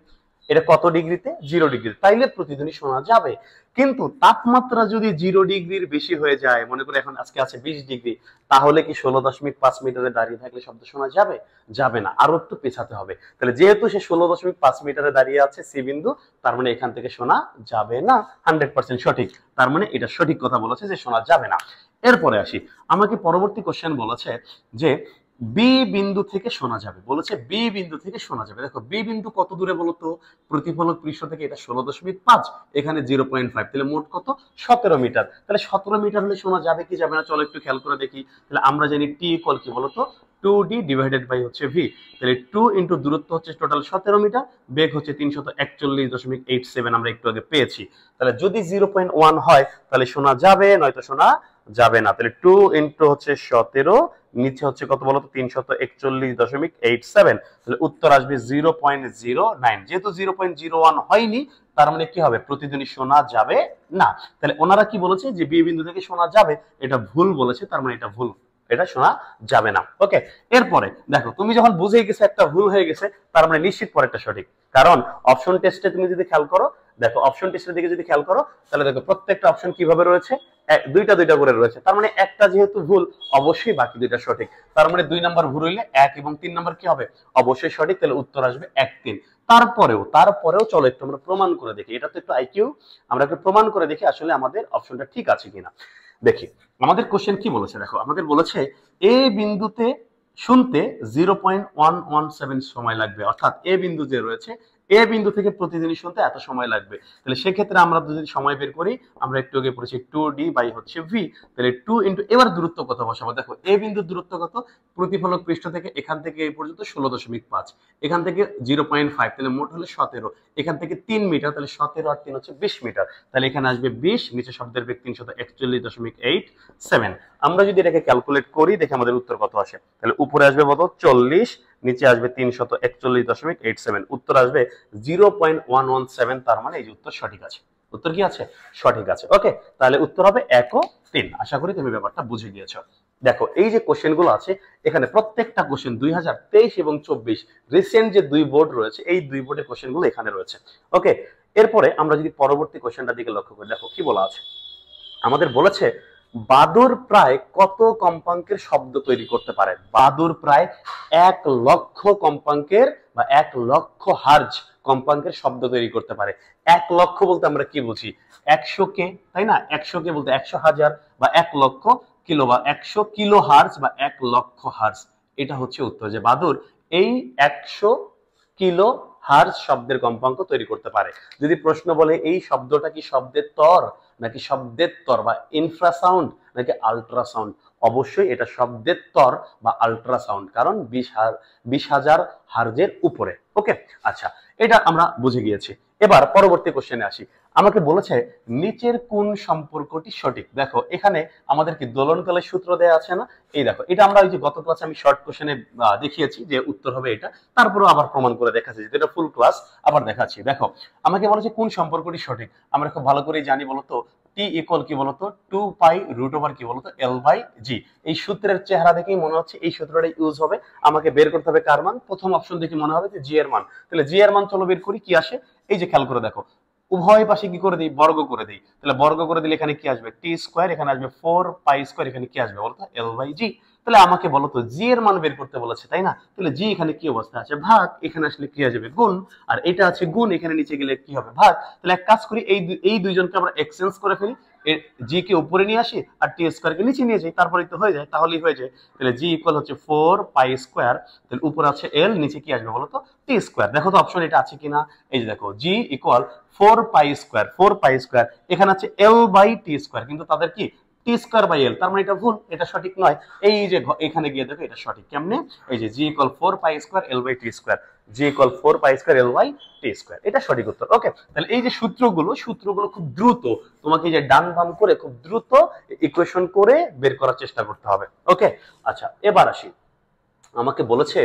এটা কত ডিগ্রিতে? 0 ডিগ্রি, তাইলে প্রতিধ্বনি শোনা যাবে। কিন্তু তাপমাত্রা যদি 0 ডিগ্রির বেশি হয়ে যায়, মনে করে এখন আজকে আছে 20 ডিগ্রি, তাহলে কি 16.5 মিটারে দাঁড়িয়ে থাকলে শব্দ শোনা যাবে? যাবে না, আরো একটু পেছাতে হবে। তাহলে যেহেতু সে 16.5 মিটারে দাঁড়িয়ে আছে সি বিন্দু, তার মানে এখান থেকে শোনা যাবে না। 100% সঠিক, তার মানে এটা সঠিক কথা বলেছে যে শোনা যাবে না। এরপরে আসি, আমাকে পরবর্তী কোশ্চেন বলেছে যে বি বিন্দু থেকে শোনা যাবে, বলেছে বি বিন্দু থেকে শোনা যাবে। দেখো বি বিন্দু কত দূরে বলতো? প্রতিফলক পৃষ্ঠ থেকে এটা 16.5, এখানে 0.5, তাহলে মোট কত? 17 মিটার। তাহলে 17 মিটার হলে শোনা যাবে কি যাবে না? চলো একটু খেয়াল করে দেখি। তাহলে আমরা জানি টি ইকুয়াল কি বলতো? 2d ডিভাইডেড বাই হচ্ছে ভি। তাহলে 2 ইন্টু দূরত্ব হচ্ছে টোটাল 17 মিটার, বেগ হচ্ছে 341.87 আমরা একটু আগে পেয়েছি। তাহলে যদি 0.1 হয় তাহলে শোনা যাবে, নয়তো শোনা যাবে না। তাহলে 2 ইন্টু হচ্ছে 17, নিচে হচ্ছে কত বলতো 341.87, তাহলে উত্তর আসবে 0.09। যেহেতু 0.01 হয়নি, তার মানে কি হবে, প্রতিধ্বনি শোনা যাবে না। তাহলে ওনারা কি বলেছে যে বি বিন্দু থেকে শোনা যাবে, এটা ভুল বলেছে, তার মানে এটা ভুল, এটা শোনা যাবে না। ওকে, এরপরে দেখো তুমি যখন বুঝে গেছে একটা ভুল হয়ে গেছে, তার মানে নিশ্চিত পরেরটা সঠিক। কারণ অপশন টেস্টে তুমি যদি খেয়াল করো, দেখো অপশন টেস্টের দিকে যদি খেয়াল করো, তাহলে দেখো প্রত্যেকটা অপশন কিভাবে রয়েছে, দুইটা দুইটা করে রয়েছে। তার মানে একটা যেহেতু ভুল, অবশ্যই বাকি দুইটা সঠিক। তার মানে 2 নাম্বার ভুল হইলে 1 এবং 3 নাম্বার কি হবে, অবশ্যই সঠিক। তাহলে উত্তর আসবে 1 3। তারপরেও চলো একটু আমরা প্রমাণ করে দেখি, এটা তো একটু আইকিউ, আমরা একটু প্রমাণ করে দেখি আসলে আমাদের অপশনটা ঠিক আছে কিনা। দেখি আমাদের কোশ্চেন কি বলেছে, দেখো আমাদের বলেছে এ বিন্দুতে শুনতে 0.117 সময় লাগবে, অর্থাৎ এ বিন্দু যে রয়েছে, এ বিন্দু থেকে প্রতিদিনই শুনতে এত সময় লাগবে। তাহলে সেক্ষেত্রে আমরা যদি সময় বের করি, আমরা একটু আগে পড়েছি 2d বাই হচ্ছে v, তাহলে 2 ইন্টু, এবার দূরত্ব কত বসাবো, দেখো এ বিন্দুর দূরত্ব কত, প্রতিফলক পৃষ্ঠ থেকে এখান থেকে এই পর্যন্ত 16.5, এখান থেকে 0.5, তাহলে মোট হলো 17, এখান থেকে 3 মিটার, তাহলে 17 আর 3 হচ্ছে 20 মিটার, তাহলে এখানে আসবে 20, নিচে শব্দের বেগ 341.87। আমরা যদি এটাকে ক্যালকুলেট করি, দেখে আমাদের উত্তর কত আসে, তাহলে উপরে আসবে কত 40, নিচে আসবে 341.87, উত্তর আসবে 0.117। তার মানে এই যে উত্তর সঠিক আছে, উত্তর কি আছে, সঠিক আছে। ওকে, তাহলে উত্তর হবে 1 ও 3। আশা করি তুমি ব্যাপারটা বুঝে গিয়েছো। দেখো এই যে কোশ্চেন গুলো আছে, এখানে প্রত্যেকটা কোশ্চেন 2023 এবং 24 রিসেন্ট যে দুই বোর্ড রয়েছে, এই দুই বোর্ডের কোশ্চেন গুলো এখানে রয়েছে। ওকে, এরপরে আমরা যদি পরবর্তী কোশ্চেনটার দিকে লক্ষ্য করি, দেখো কি বলা আছে, আমাদের বলেছে বাদুড় প্রায় কত কম্পাঙ্কের শব্দ তৈরি করতে পারে, বাদুড় প্রায় 1 লক্ষ কম্পাঙ্কের বা 1 লক্ষ হার্জ কম্পাঙ্কের শব্দ তৈরি করতে পারে। 1 লক্ষ বলতে আমরা কি বুঝি, 100 কে, তাই না, 100 কে বলতে 100,000 বা 1 লক্ষ কিলো, বা 100 কিলো হার্জ বা 1 লক্ষ হার্জ। এটা হচ্ছে উত্তর, যে বাদুড় এই 100 কিলো হার্জ শব্দের কম্পাঙ্ক তৈরি করতে পারে। যদি প্রশ্ন বলে এই শব্দটা কি শব্দের তর নাকি শব্দের তর, বা ইনফ্রাসাউন্ড নাকি আল্ট্রাসাউন্ড, অবশ্যই এটা শব্দের তর বা আল্ট্রাসাউন্ড, কারণ 20,000 হার্জের উপরে। ওকে, আচ্ছা, এটা আমরা বুঝে গিয়েছি। এবার পরবর্তী কোশ্চেনে আসি, আমাকে বলেছে নিচের কোন সম্পর্কটি সঠিক। দেখো এখানে আমাদের কি দোলনকালের সূত্র দেয়া আছে না, এই দেখো এটা আমরা ওই যে গত ক্লাসে আমি শর্ট কোশ্চেনে দেখিয়েছি যে উত্তর হবে এটা, তারপরেও আবার প্রমাণ করে দেখাচ্ছি, যেটা ফুল ক্লাস আবার দেখাচ্ছি। দেখো আমাকে বলেছে কোন সম্পর্কটি সঠিক, আমরা খুব ভালো করেই জানি, বলতো টি ইকুয়াল কি বলতো 2 পাই রুট ওভার কি বলতো এল বাই জি। এই সূত্রের চেহারা দেখেই মনে হচ্ছে এই সূত্রটা ইউজ হবে। আমাকে বের করতে হবে কার মান, প্রথম অপশন দেখে মনে হবে যে জি এর মান, তাহলে জি এর মান চলো বের করি, কি আসে, এই যে খেয়াল করে দেখো উভয় পাশে কি করে দিই, বর্গ করে দিই, তাহলে বর্গ করে দিলে এখানে কি আসবে টি স্কয়ার, এখানে আসবে 4 পাই স্কয়ার, এখানে কি আসবে বলতো এল বাই জি। তাহলে আমাকে বলতো জি এর মান বের করতে বলেছে, তাই না, তাহলে জি এখানে কি অবস্থা আছে, ভাগ, এখানে আসলে কি হয়ে যাবে গুণ, আর এটা আছে গুণ, এখানে নিচে গেলে কি হবে ভাগ। তাহলে এক কাজ করি, এই দুইজনকে আমরা এক্সচেঞ্জ করে ফেলি, জি কে উপরে নিয়ে আসি আর টি স্কয়ার কে নিচে নিয়ে যাই, তারপরেই তো হয়ে যায়, তাহলেই হয়ে যায়। তাহলে জি ইকুয়াল হচ্ছে 4 পাই স্কয়ার, তাহলে উপরে আছে এল, নিচে কি আসবে বলতো টি স্কয়ার। দেখো তো অপশন এটা আছে কিনা, এই যে দেখো G equal 4 pi square, 4 pi square, এখানে আছে এল বাই টি স্কয়ার, কিন্তু তাদের কি টি স্কয়ার বাই এল, তার মানে এটা ভুল, এটা সঠিক নয়। এই যে এখানে গিয়ে দেখো এটা সঠিক কেমনে, এই যে G equal 4 pi square L by T square, G equal 4 pi square L by T square, এটা সঠিক উত্তর। ওকে, তাহলে এই যে সূত্রগুলো খুব দ্রুত তোমাকে যে ডান বাম করে খুব দ্রুত ইকুয়েশন করে বের করার চেষ্টা করতে হবে। ওকে, আচ্ছা এবার আসি, আমাকে বলেছে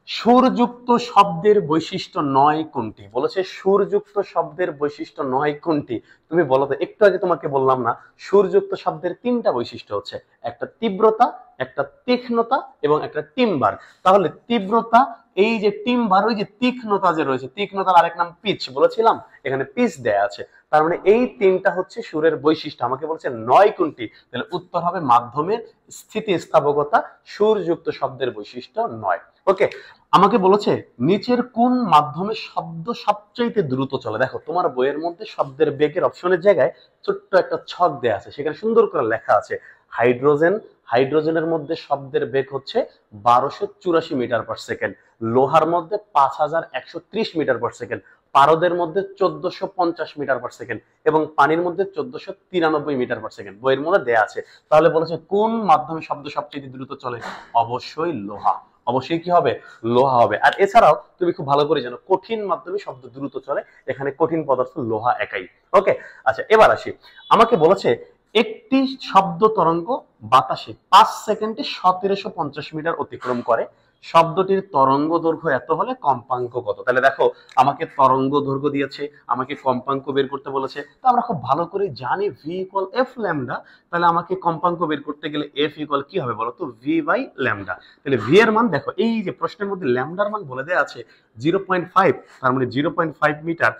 সুরযুক্ত শব্দের বৈশিষ্ট্য নয় কোনটি, বলেছে সুরযুক্ত শব্দের বৈশিষ্ট্য নয় কোনটি, তুমি বলো তো, একটু আগে তোমাকে বললাম না সুরযুক্ত শব্দের 3টা বৈশিষ্ট্য হচ্ছে, একটা তীব্রতা, একটা তীক্ষ্ণতা এবং একটা টিম্বার। তাহলে তীব্রতা, এই যে টিম্বার, ওই যে তীক্ষ্ণতা যে রয়েছে, তীক্ষ্ণতার আরেক নাম পিচ বলেছিলাম, এখানে পিচ দেয়া আছে, তার মানে এই 3টা হচ্ছে সুরের বৈশিষ্ট্য। আমাকে বলছে নয় কোনটি, তাহলে উত্তর হবে মাধ্যমের স্থিতিস্থাপকতা সুরযুক্ত শব্দের বৈশিষ্ট্য নয়। ওকে, আমাকে বলেছে নিচের কোন মাধ্যমে শব্দ সবচাইতে দ্রুত চলে। দেখো তোমার বইয়ের মধ্যে শব্দের বেগের অপশনের জায়গায় ছোট্ট একটা ছক দেয়া আছে, সেখানে সুন্দর করে লেখা আছে হাইড্রোজেন, হাইড্রোজেনের মধ্যে শব্দের বেগ হচ্ছে 1284 মিটার পার সেকেন্ড, লোহার মধ্যে 5130 মিটার পার সেকেন্ড, পারদের মধ্যে 1450 মিটার পার সেকেন্ড এবং পানির মধ্যে 1493 মিটার পার সেকেন্ড বইয়ের মধ্যে দেয়া আছে। তাহলে বলেছে কোন মাধ্যমে শব্দ সবচেয়ে দ্রুত চলে, অবশ্যই লোহা, অবশ্যই কি হবে লোহা হবে। আর এছাড়াও তুমি খুব ভালো করে জানো কঠিন মাধ্যমে শব্দ দ্রুত চলে, এখানে কঠিন পদার্থ লোহা একাই। ওকে, আচ্ছা এবার আসি, আমাকে বলেছে একটি শব্দ তরঙ্গ বাতাসে 5 সেকেন্ডে 1750 মিটার অতিক্রম করে, শব্দটির তরঙ্গ দৈর্ঘ্য এত হলে কম্পাঙ্ক কত? তাহলে দেখো আমাকে তরঙ্গ দৈর্ঘ্য দিয়েছে, আমাকে কম্পাঙ্ক বের করতে বলেছে, তো আমরা খুব ভালো করে জানি ভি ইকুয়াল এফ ল্যামডা। তাহলে আমাকে কম্পাঙ্ক বের করতে গেলে এফ ইকুয়াল কি হবে বলো তো, ভি বাই ল্যামডা। তাহলে ভি এর মান দেখো, এই যে প্রশ্নের মধ্যে ল্যামডার মান বলে দেওয়া আছে 0.5, তার মানে 0.5 মিটার,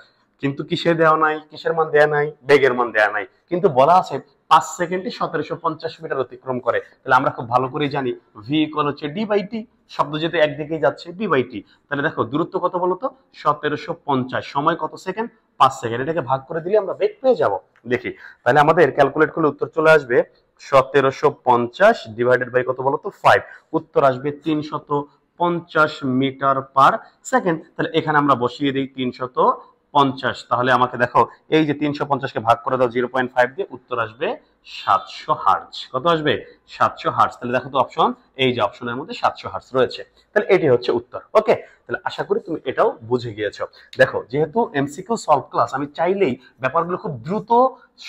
কিন্তু কিসে দেওয়া নাই, কিসের মান দেওয়া নাই, বেগের মান দেওয়া নাই, কিন্তু বলা আছে 5 সেকেন্ডে 1750 মিটার অতিক্রম করে। তাহলে আমরা খুব ভালো করে জানি ভি ইকুয়াল হচ্ছে ডি বাই টি, শব্দ যেহেতু একদিকেই যাচ্ছে ডি বাই টি। তাহলে দেখো দূরত্ব কত বলতো, 1750, সময় কত সেকেন্ড, 5 সেকেন্ড, এটাকে ভাগ করে দিলে আমরা বেগ পেয়ে যাব। দেখি তাহলে আমাদের ক্যালকুলেট করলে উত্তর চলে আসবে 1750 ডিভাইডেড বাই কত বলতো 5, উত্তর আসবে 350 মিটার পার সেকেন্ড। তাহলে এখানে আমরা বসিয়ে দিই 350, তাহলে আমাকে দেখো এই যে 350 কে ভাগ করে দাও 0.5 দিয়ে, উত্তর আসবে 700 হার্জ। কত আসবে, 700 হার্জ। তাহলে দেখো তো অপশন, এই যে অপশনের মধ্যে 700 হার্জ রয়েছে। তাহলে এটি হচ্ছে উত্তর। ওকে, তাহলে আশা করি তুমি এটাও বুঝে গিয়েছো। দেখো যেহেতু এমসিকিউ সলভ ক্লাস, আমি চাইলেই ব্যাপারগুলো খুব দ্রুত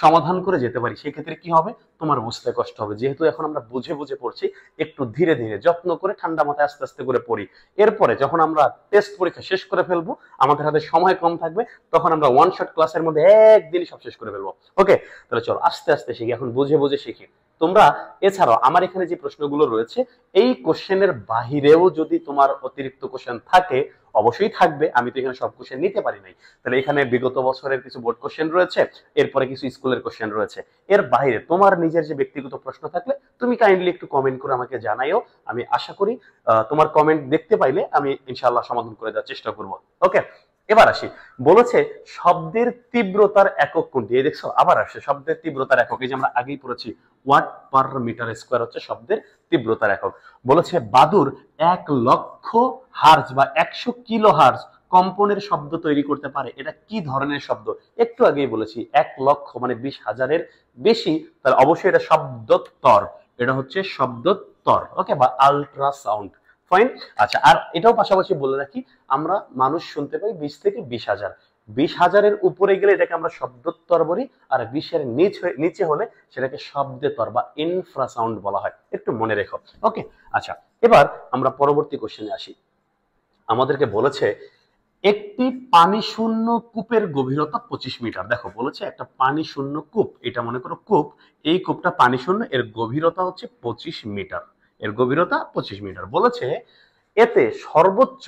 সমাধান করে যেতে পারি, সেই ক্ষেত্রে কি হবে, তোমার বুঝতে কষ্ট হবে। যেহেতু এখন আমরা বুঝে বুঝে পড়ছি, একটু ধীরে ধীরে যত্ন করে ঠান্ডা মাথায় আস্তে আস্তে করে পড়ি। এরপরে যখন আমরা টেস্ট পরীক্ষা শেষ করে ফেলবো, আমাদের হাতে সময় কম থাকবে, তখন আমরা ওয়ান শট ক্লাসের মধ্যে একদিনই সব শেষ করে ফেলবো। ওকে, তাহলে চলো আস্তে আস্তে শিখি, এখন বুঝে বুঝে শিখি। তোমরা এছাড়াও আমার এখানে যে প্রশ্নগুলো রয়েছে, এই কোশ্চেনের বাহিরেও যদি তোমার অতিরিক্ত কোশ্চেন থাকে, অবশ্যই থাকবে, আমি তো এখানে সব কোশ্চেন নিতে পারি নাই। তাহলে এখানে বিগত বছরের কিছু বোর্ড কোশ্চেন রয়েছে, এরপরে কিছু স্কুলের কোশ্চেন রয়েছে। এর বাইরে তোমার নিজের যে ব্যক্তিগত প্রশ্ন থাকলে তুমি কাইন্ডলি একটু কমেন্ট করে আমাকে জানাইও। আমি আশা করি তোমার কমেন্ট দেখতে পাইলে আমি ইনশাআল্লাহ সমাধান করে দেওয়ার চেষ্টা করব। ওকে, এবার আসি, বলেছে শব্দের তীব্রতার একক কোনটি? এই দেখছো আবার আসছে শব্দের তীব্রতার একক, এই যে আমরা আগেই পড়েছি ওয়াট পার মিটার স্কয়ার হচ্ছে শব্দের তীব্রতার একক। বলেছে বাদুর 1,00,000 হার্জ বা 100 কিলো হার্জ কম্পনের শব্দ তৈরি করতে পারে, এটা কি ধরনের শব্দ? একটু আগেই বলেছি 1,00,000 মানে 20,000-এর বেশি, তাহলে অবশ্যই এটা শব্দতর, এটা হচ্ছে শব্দতর। ওকে, বা আল্ট্রাসাউন্ড। ফাইন। আচ্ছা, আর এটাও পাশাপাশি বলে রাখি, আমরা মানুষ শুনতে পাই 20 থেকে 20,000, 20,000-এর উপরে গেলে এটাকে আমরা শব্দতর বলি, আর 20-এর নিচে হলে সেটাকে শব্দেতর বা ইনফ্রাসাউন্ড বলা হয়, একটু মনে রেখো। ওকে, আচ্ছা, এবার আমরা পরবর্তী কোশ্চেনে আসি। আমাদেরকে বলেছে একটি পানি শূন্য কূপের গভীরতা 25 মিটার। দেখো বলেছে একটা পানি শূন্য কূপ, এটা মনে করো কূপ, এই কূপটা পানি শূন্য, এর গভীরতা হচ্ছে 25 মিটার, এর গভীরতা 25 মিটার। বলেছে এতে সর্বোচ্চ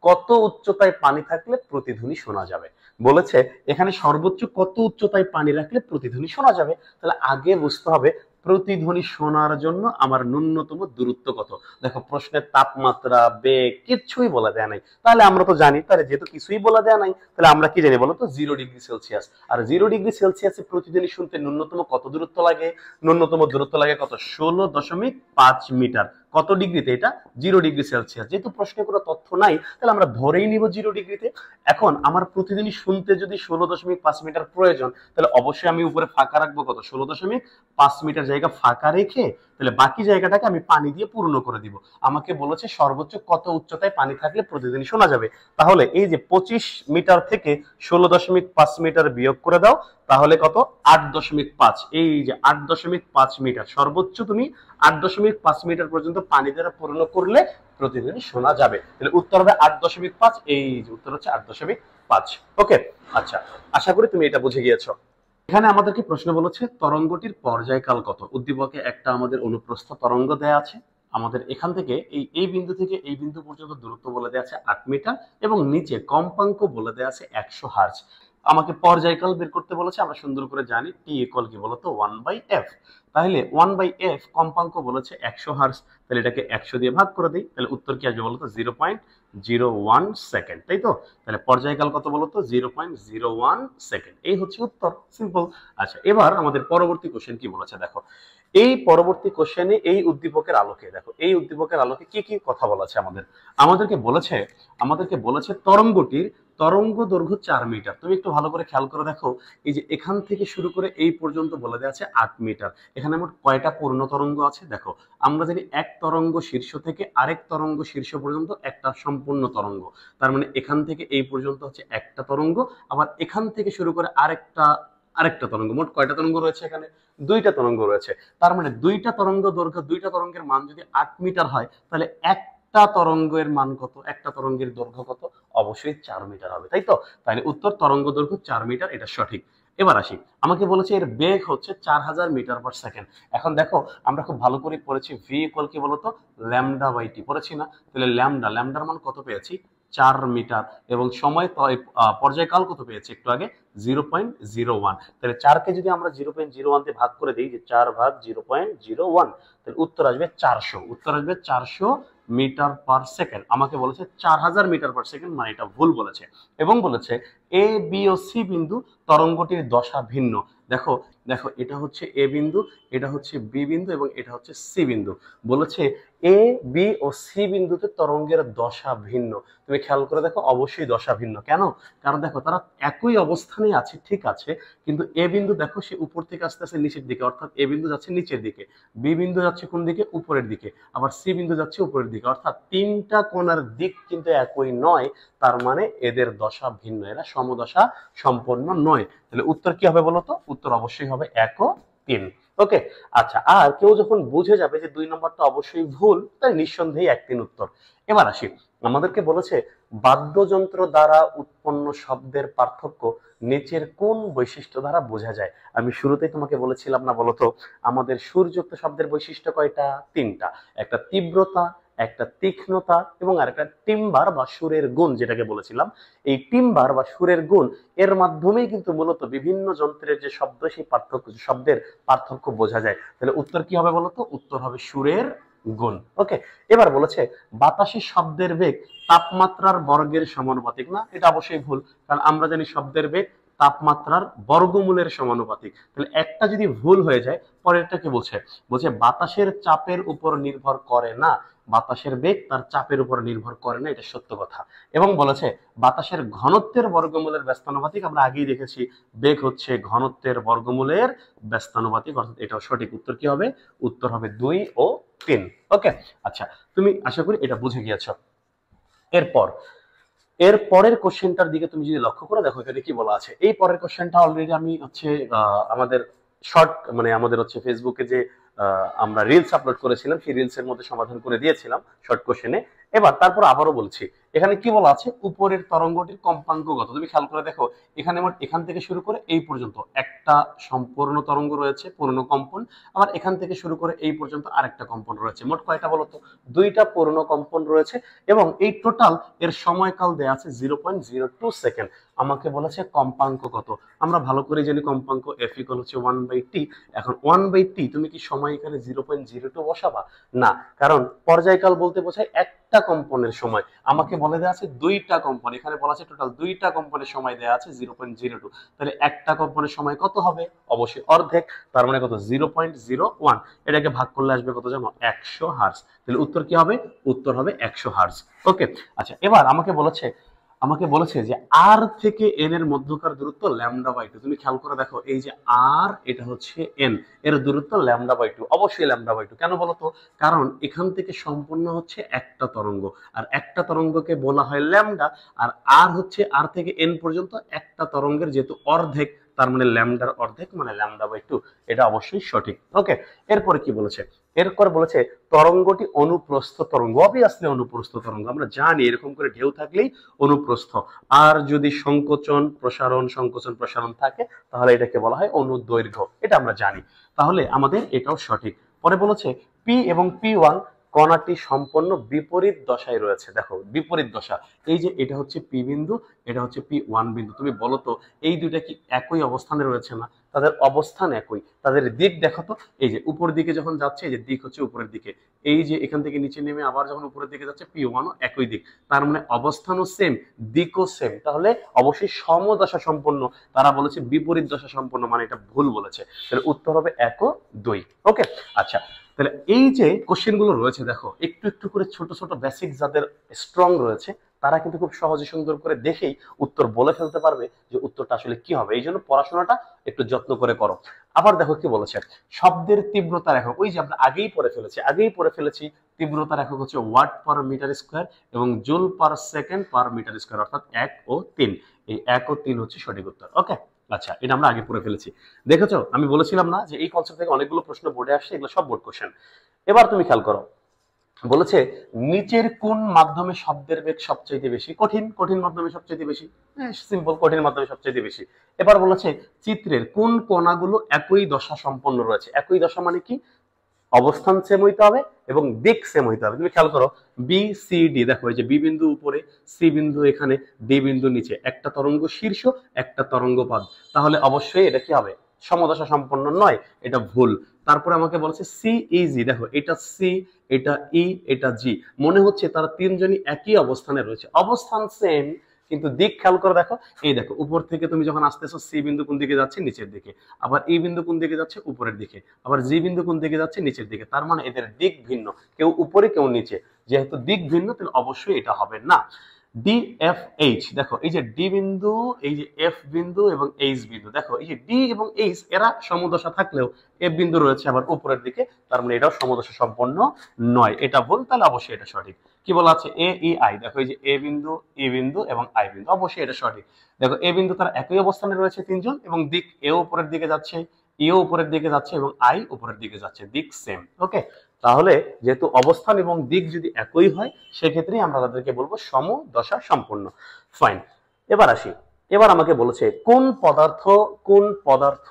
কত উচ্চতায় পানি থাকলে প্রতিধ্বনি শোনা যাবে? বলেছে এখানে সর্বোচ্চ কত উচ্চতায় পানি রাখলে প্রতিধ্বনি শোনা যাবে। তাহলে আগে বুঝতে হবে প্রতিধ্বনি শোনার জন্য আমার ন্যূনতম দূরত্ব কত। দেখো প্রশ্নের তাপমাত্রা, বেগ কিছুই বলা দেয়া নাই, তাহলে আমরা তো জানি, তাহলে যেহেতু কিছুই বলা দেয়া নাই, তাহলে আমরা কি জানি বলতো, 0 ডিগ্রি সেলসিয়াস। আর 0 ডিগ্রি সেলসিয়াসে প্রতিধ্বনি শুনতে ন্যূনতম কত দূরত্ব লাগে? ন্যূনতম দূরত্ব লাগে কত, 16.5 মিটার। কত ডিগ্রিতে? এটা 0 ডিগ্রি সেলসিয়াস। যেহেতু প্রশ্নে কোনো তথ্য নাই, তাহলে আমরা ধরেই নিব 0 ডিগ্রিতে। এখন আমার প্রতিদিনই শুনতে যদি 16.5 মিটার প্রয়োজন, তাহলে অবশ্যই আমি উপরে ফাঁকা রাখবো কত, 16.5 মিটার জায়গা ফাঁকা রেখে, তাহলে বাকি জায়গাটাকে আমি পানি দিয়ে পূর্ণ করে দিব। আমাকে বলেছে সর্বোচ্চ কত উচ্চতায় পানি থাকলে প্রতিদিনই শোনা যাবে। তাহলে এই যে 25 মিটার থেকে 16.5 মিটার বিয়োগ করে দাও, তাহলে কত, 8.5। এই যে 8.5 মিটার, সর্বোচ্চ তুমি 8.5 মিটার পর্যন্ত পানি দ্বারা পূর্ণ করলে প্রতিধ্বনি শোনা যাবে। তাহলে উত্তর হবে 8.5। এই যে উত্তর হচ্ছে 8.5। ওকে, আচ্ছা, আশা করি তুমি এটা বুঝে গিয়েছো। এখানে আমাদেরকে প্রশ্ন বলেছে তরঙ্গটির পর্যায়কাল কত। উদ্দীপকে একটা আমাদের অনুপ্রস্থ তরঙ্গ দেয়া আছে, আমাদের এখান থেকে এই বিন্দু থেকে এই বিন্দু পর্যন্ত দূরত্ব বলে দেওয়া আছে 8 মিটার, এবং নিচে কম্পাঙ্ক বলে দেওয়া আছে 100 হার্জ। আমাকে পর্যায়কাল বের করতে বলেছে, আমরা সুন্দর করে জানি টি ইকুয়াল কি বলতো 1/f। তাহলে 1/f কম্পাঙ্ক বলেছে 100 হার্জ, তাহলে এটাকে 100 দিয়ে ভাগ করে দিই, তাহলে উত্তর কি আসবে বলতো 0.01 সেকেন্ড, তাই তো? তাহলে পর্যায়কাল কত বলতো, 0.01 সেকেন্ড। এই হচ্ছে উত্তর, সিম্পল। আচ্ছা, এবার আমাদের পরবর্তী কোশ্চেন কি বলেছে দেখো। এই পরবর্তী কোশ্চেনে এই উদ্দীপকের আলোকে, দেখো এই উদ্দীপকের আলোকে কি কি কথা বলা আছে আমাদেরকে বলেছে তরঙ্গটির তরঙ্গ দৈর্ঘ্য 4 মিটার। তুমি একটু ভালো করে খেয়াল করে দেখো, এই যে এখান থেকে শুরু করে এই পর্যন্ত বলে দেওয়া আছে 8 মিটার। এখানে মোট কয়টা পূর্ণ তরঙ্গ আছে দেখো, আমরা জানি এক তরঙ্গ শীর্ষ থেকে আরেক তরঙ্গ শীর্ষ পর্যন্ত একটা সম্পূর্ণ তরঙ্গ, তার মানে এখান থেকে এই পর্যন্ত হচ্ছে একটা তরঙ্গ, আবার এখান থেকে শুরু করে আরেকটা আরেকটা তরঙ্গ। মোট কয়টা তরঙ্গ রয়েছে এখানে? দুইটা তরঙ্গ রয়েছে। তার মানে দুইটা তরঙ্গ দৈর্ঘ্য, দুইটা তরঙ্গের মান যদি 8 মিটার হয়, তাহলে একটা তরঙ্গের মান কত? একটা তরঙ্গের দৈর্ঘ্য কত? অবশ্যই 4 মিটার হবে, তাই তো? তাহলে উত্তর তরঙ্গ দৈর্ঘ্য 4 মিটার, এটা সঠিক। এবার আসি, আমাকে বলেছে এর বেগ হচ্ছে 4000 মিটার পার সেকেন্ড। এখন দেখো, আমরা খুব ভালো করে পড়েছি ভি ইকুয়াল কি বলতো? ল্যামডা বাই টি, পড়েছি না? তাহলে ল্যামডার মান কত পেয়েছি? 4 মিটার। এবং সময় পর্যায়কাল কত পেয়েছি একটু আগে? 0.01। তাহলে 4কে যদি আমরা 0.01 দিয়ে ভাগ করে দিই, যে 4 ভাগ 0.01, তাহলে উত্তর আসবে 400। উত্তর আসবে 400 মিটার পার সেকেন্ড। আমাকে বলেছে 4000 মিটার পার সেকেন্ড, মানে এটা ভুল বলেছে। এবং বলেছে এ বি ও সি বিন্দু তরঙ্গটির দশা ভিন্ন। দেখো দেখো, এটা হচ্ছে এ বিন্দু, এটা হচ্ছে বি বিন্দু এবং এটা হচ্ছে সি বিন্দু। বলেছে এ বি ও সি বিন্দুতে তরঙ্গের দশা ভিন্ন। তুমি খেয়াল করে দেখো, অবশ্যই দশা ভিন্ন। কেন? কারণ দেখো, তারা একই অবস্থানে আছে, ঠিক আছে, কিন্তু এ বিন্দু দেখো সে উপর থেকে আস্তে আস্তে নিচের দিকে, অর্থাৎ এ বিন্দু যাচ্ছে নিচের দিকে, বি বিন্দু যাচ্ছে কোন দিকে? উপরের দিকে, আবার সি বিন্দু যাচ্ছে উপরের দিকে, অর্থাৎ তিনটা কোণার দিক কিন্তু একই নয়। তার মানে এদের দশা ভিন্ন, এরা সমদশা সম্পন্ন নয়। তাহলে উত্তর কি হবে বলতো? উত্তর অবশ্যই হবে 1 ও 3। ওকে, আচ্ছা, আর কেউ যখন বুঝে যাবে যে 2 নম্বরটা অবশ্যই ভুল, তাই নিঃসন্দেহে 1 3 উত্তর। এবার আসি, আমাদেরকে বলেছে বাদ্যযন্ত্র দ্বারা উৎপন্ন শব্দের পার্থক্য নিচের কোন বৈশিষ্ট্য দ্বারা বোঝা যায়? আমি শুরুতেই তোমাকে বলেছিলাম না বলতো, আমাদের সুরযুক্ত শব্দের বৈশিষ্ট্য কয়টা? 3টা। একটা তীব্রতা, একটা তীক্ষ্ণতা এবং আরেকটা টিম্বার বা সুরের গুণ, যেটাকে বলেছিলাম। এই টিম্বার বা সুরের গুণ এর মাধ্যমেই কিন্তু মূলত বিভিন্ন যন্ত্রের যে শব্দ, সেই পার্থক্য, শব্দের পার্থক্য বোঝা যায়। তাহলে উত্তর কি হবে বলতো? উত্তর হবে সুরের গুণ। ওকে, এবার বলেছে বাতাসে শব্দের বেগ তাপমাত্রার বর্গের সমানুপাতিক। না, এটা অবশ্যই ভুল, কারণ আমরা জানি শব্দের বেগ তাপমাত্রার বর্গমূলের সমানুপাতিক। তাহলে একটা যদি ভুল হয়ে যায়, পরেরটা কি বলছে? বলছে বাতাসের চাপের উপর নির্ভর করে না। বাতাসের বেগ তার চাপের উপর নির্ভর করে না, এটা সত্য কথা। এবং বলেছে বাতাসের ঘনত্বের বর্গমূলের ব্যস্তানুপাতিক। আমরা আগেই দেখেছি বেগ হচ্ছে ঘনত্বের বর্গমূলের ব্যস্তানুপাতিক, অর্থাৎ এটাও সঠিক। উত্তর কি হবে? উত্তর হবে 2 ও 3। ওকে, আচ্ছা, তুমি আশা করি এটা বুঝে গিয়েছো। এরপর এর পরের কোশ্চেনটার দিকে তুমি যদি লক্ষ্য করো, দেখো এখানে কি বলা আছে। এই পরের কোশ্চেনটা অলরেডি আমি হচ্ছে আমাদের শর্ট, মানে আমাদের হচ্ছে ফেসবুকে যে আমরা রিলস আপলোড করেছিলাম, সেই রিলস এর মধ্যে সমাধান করে দিয়েছিলাম শর্ট কোশ্চেনে। এবার তারপর আবারও বলছি, এখানে কি বলা আছে? উপরের তরঙ্গটির কম্পাঙ্ক কত? তুমি খেয়াল করে দেখো, এখানে মোট এখান থেকে শুরু করে এই পর্যন্ত একটা সম্পূর্ণ তরঙ্গ রয়েছে, পূর্ণ কম্পন। আবার এখান থেকে শুরু করে এই পর্যন্ত আরেকটা কম্পন রয়েছে। মোট কয়টা বলতো? 2টা পূর্ণ কম্পন রয়েছে। এবং এই টোটাল এর সময়কাল দেয়া আছে 0.02 সেকেন্ড। আমাকে বলেছে কম্পাঙ্ক কত? আমরা ভালো করে জানি কম্পাঙ্ক এফ ইকুয়াল হচ্ছে 1/t। এখন 1/t, তুমি কি সময় এখানে 0.02 বসাবা? না, কারণ পর্যায়কাল বলতে বোঝায় একটা কম্পনের সময়। আমাকে বলে দেওয়া আছে 2টা কম্পন, এখানে বলা আছে টোটাল 2টা কম্পনের সময় দেওয়া আছে 0.02। তাহলে একটা কম্পনের সময় কত হবে? অবশ্যই অর্ধেক। তার মানে কত? 0.01। এটাকে ভাগ করলে আসবে কত জানো? 100 হার্জ। তাহলে উত্তর কি হবে? উত্তর হবে 100 হার্জ। ওকে, আচ্ছা, এবার আমাকে বলেছে যে আর থেকে এন এর মধ্যকার দূরত্ব λ/2। তুমি খেয়াল করে দেখো, এই যে আর, এটা হচ্ছে এন, এর দূরত্ব λ/2। অবশ্যই λ/2। কেন বলতো? কারণ এখান থেকে সম্পূর্ণ হচ্ছে একটা তরঙ্গ, আর একটা তরঙ্গকে বলা হয় ল্যামডা। আর আর হচ্ছে আর থেকে এন পর্যন্ত একটা তরঙ্গের যেহেতু অর্ধেক, তার মানে ল্যামডার অর্ধেক, মানে λ/2। এটা অবশ্যই সঠিক। ওকে, এরপরে কি বলেছে? এরপর বলেছে তরঙ্গটি অনুপ্রস্থ তরঙ্গ। অবভিয়াসলি অনুপ্রস্থ তরঙ্গ, আমরা জানি এরকম করে ঢেউ থাকলেই অনুপ্রস্থ। আর যদি সংকোচন প্রসারণ থাকে, তাহলে এটাকে বলা হয় অনুদৈর্ঘ্য। এটা আমরা জানি, তাহলে আমাদের এটাও সঠিক। পরে বলেছে পি এবং P1 কণাটি সম্পূর্ণ বিপরীত দশায় রয়েছে। দেখো, বিপরীত দশা, এই যে এটা হচ্ছে পি বিন্দু, এটা হচ্ছে P1 বিন্দু। তুমি বলো তো, এই দুইটা কি একই অবস্থানে রয়েছে না? তাদের অবস্থান একই, তাদের দিক দেখো তো। এই যে উপর দিকে যখন যাচ্ছে, এই যে দিক হচ্ছে উপরের দিকে। এই যে এখান থেকে নিচে নেমে আবার যখন উপরের দিকে যাচ্ছে, P1 একই দিক। তার মানে অবস্থানও সেম, দিকও সেম। তাহলে অবশ্যই সমদশা সম্পন্ন। তারা বলেছে বিপরীত দশা সম্পন্ন, মানে এটা ভুল বলেছে। তাহলে উত্তর হবে 1 ও 2। ওকে, আচ্ছা, তাহলে এই যে কোশ্চেন গুলো রয়েছে, দেখো একটু একটু করে ছোট ছোট বেসিক যাদের স্ট্রং রয়েছে, তারা কিন্তু খুব সহজে সুন্দর করে দেখেই উত্তর বলে ফেলতে পারবে যে উত্তরটা আসলে কি হবে। এই জন্য পড়াশোনাটা একটু যত্ন করে করো। আবার দেখো কি বলেছে, শব্দের তীব্রতার একক, ওই যে আমরা আগেই পড়ে ফেলেছি তীব্রতার একক হচ্ছে ওয়াট পার মিটার স্কোয়ার এবং joule per second per metre square, অর্থাৎ 1 ও 3। এই 1 ও 3 হচ্ছে সঠিক উত্তর। ওকে, আচ্ছা, এটা আমরা আগে পড়ে ফেলেছি। দেখেছো, আমি বলেছিলাম না যে এই কনসেপ্ট থেকে অনেকগুলো প্রশ্ন বোর্ডে আসছে, এগুলো সব বোর্ড কোশ্চেন। এবার তুমি খেয়াল করো, বলেছে নিচের কোন মাধ্যমে শব্দের বেগ সবচেয়ে বেশি? কঠিন কঠিন মাধ্যমে সবচেয়ে বেশি, সিম্পল, কঠিন মাধ্যমে সবচেয়ে বেশি। এবার বলেছে চিত্রের কোন কণাগুলো একই দশা সম্পন্ন রয়েছে? একই দশা মানে কি? অবস্থান সেম হইতে হবে এবং দিক সেম হইতে হবে। তুমি খেয়াল করো, বি সি ডি, দেখো এই যে বি বিন্দু উপরে, সি বিন্দু এখানে, ডি বিন্দু নিচে, একটা তরঙ্গ শীর্ষ, একটা তরঙ্গ পাদ, তাহলে অবশ্যই এটা কি হবে? সমদশা সম্পন্ন নয়, এটা ভুল। তারপরে আমাকে বলছে সি ই জি, দেখো এটা সি, এটা ই, এটা জি, মনে হচ্ছে তারা তিনজনই একই অবস্থানে রয়েছে, অবস্থান সেম, কিন্তু দিক খেয়াল করে দেখো, এই দেখো উপর থেকে তুমি যখন আসতেছো, সি বিন্দু কোন দিকে যাচ্ছে? নিচের দিকে। আবার ই বিন্দু কোন দিকে যাচ্ছে? উপরের দিকে। আবার জি বিন্দু কোন দিকে যাচ্ছে? নিচের দিকে। তার মানে এদের দিক ভিন্ন, কেউ উপরে কেউ নিচে, যেহেতু দিক ভিন্ন তাহলে অবশ্যই এটা হবে না। ডি এফ এইচ, দেখো এই যে ডি বিন্দু, এই যে এফ বিন্দু এবং এইচ বিন্দু, দেখো এই যে ডি এবং এইচ এরা সমদশা থাকলেও এফ বিন্দু রয়েছে আবার উপরের দিকে, তার মানে এটাও সমদশা সম্পন্ন নয়, এটা ভুল, তাহলে অবশ্যই এটা সঠিক। কি বলা আছে? এ ই আই, দেখো এই যে এ বিন্দু, ই বিন্দু এবং আই বিন্দু, অবশ্যই এটা সঠিক। দেখো এ বিন্দু তারা একই অবস্থানে রয়েছে তিনজন, এবং দিক এ উপরের দিকে যাচ্ছে, ইও উপরের দিকে যাচ্ছে এবং আই উপরের দিকে যাচ্ছে, দিক সেম। ওকে, তাহলে যেহেতু অবস্থান এবং দিক যদি একই হয়, সেক্ষেত্রে আমরা তাদেরকে বলবো সমদশা সম্পন্ন। ফাইন, এবার আসি। এবার আমাকে বলেছে কোন পদার্থ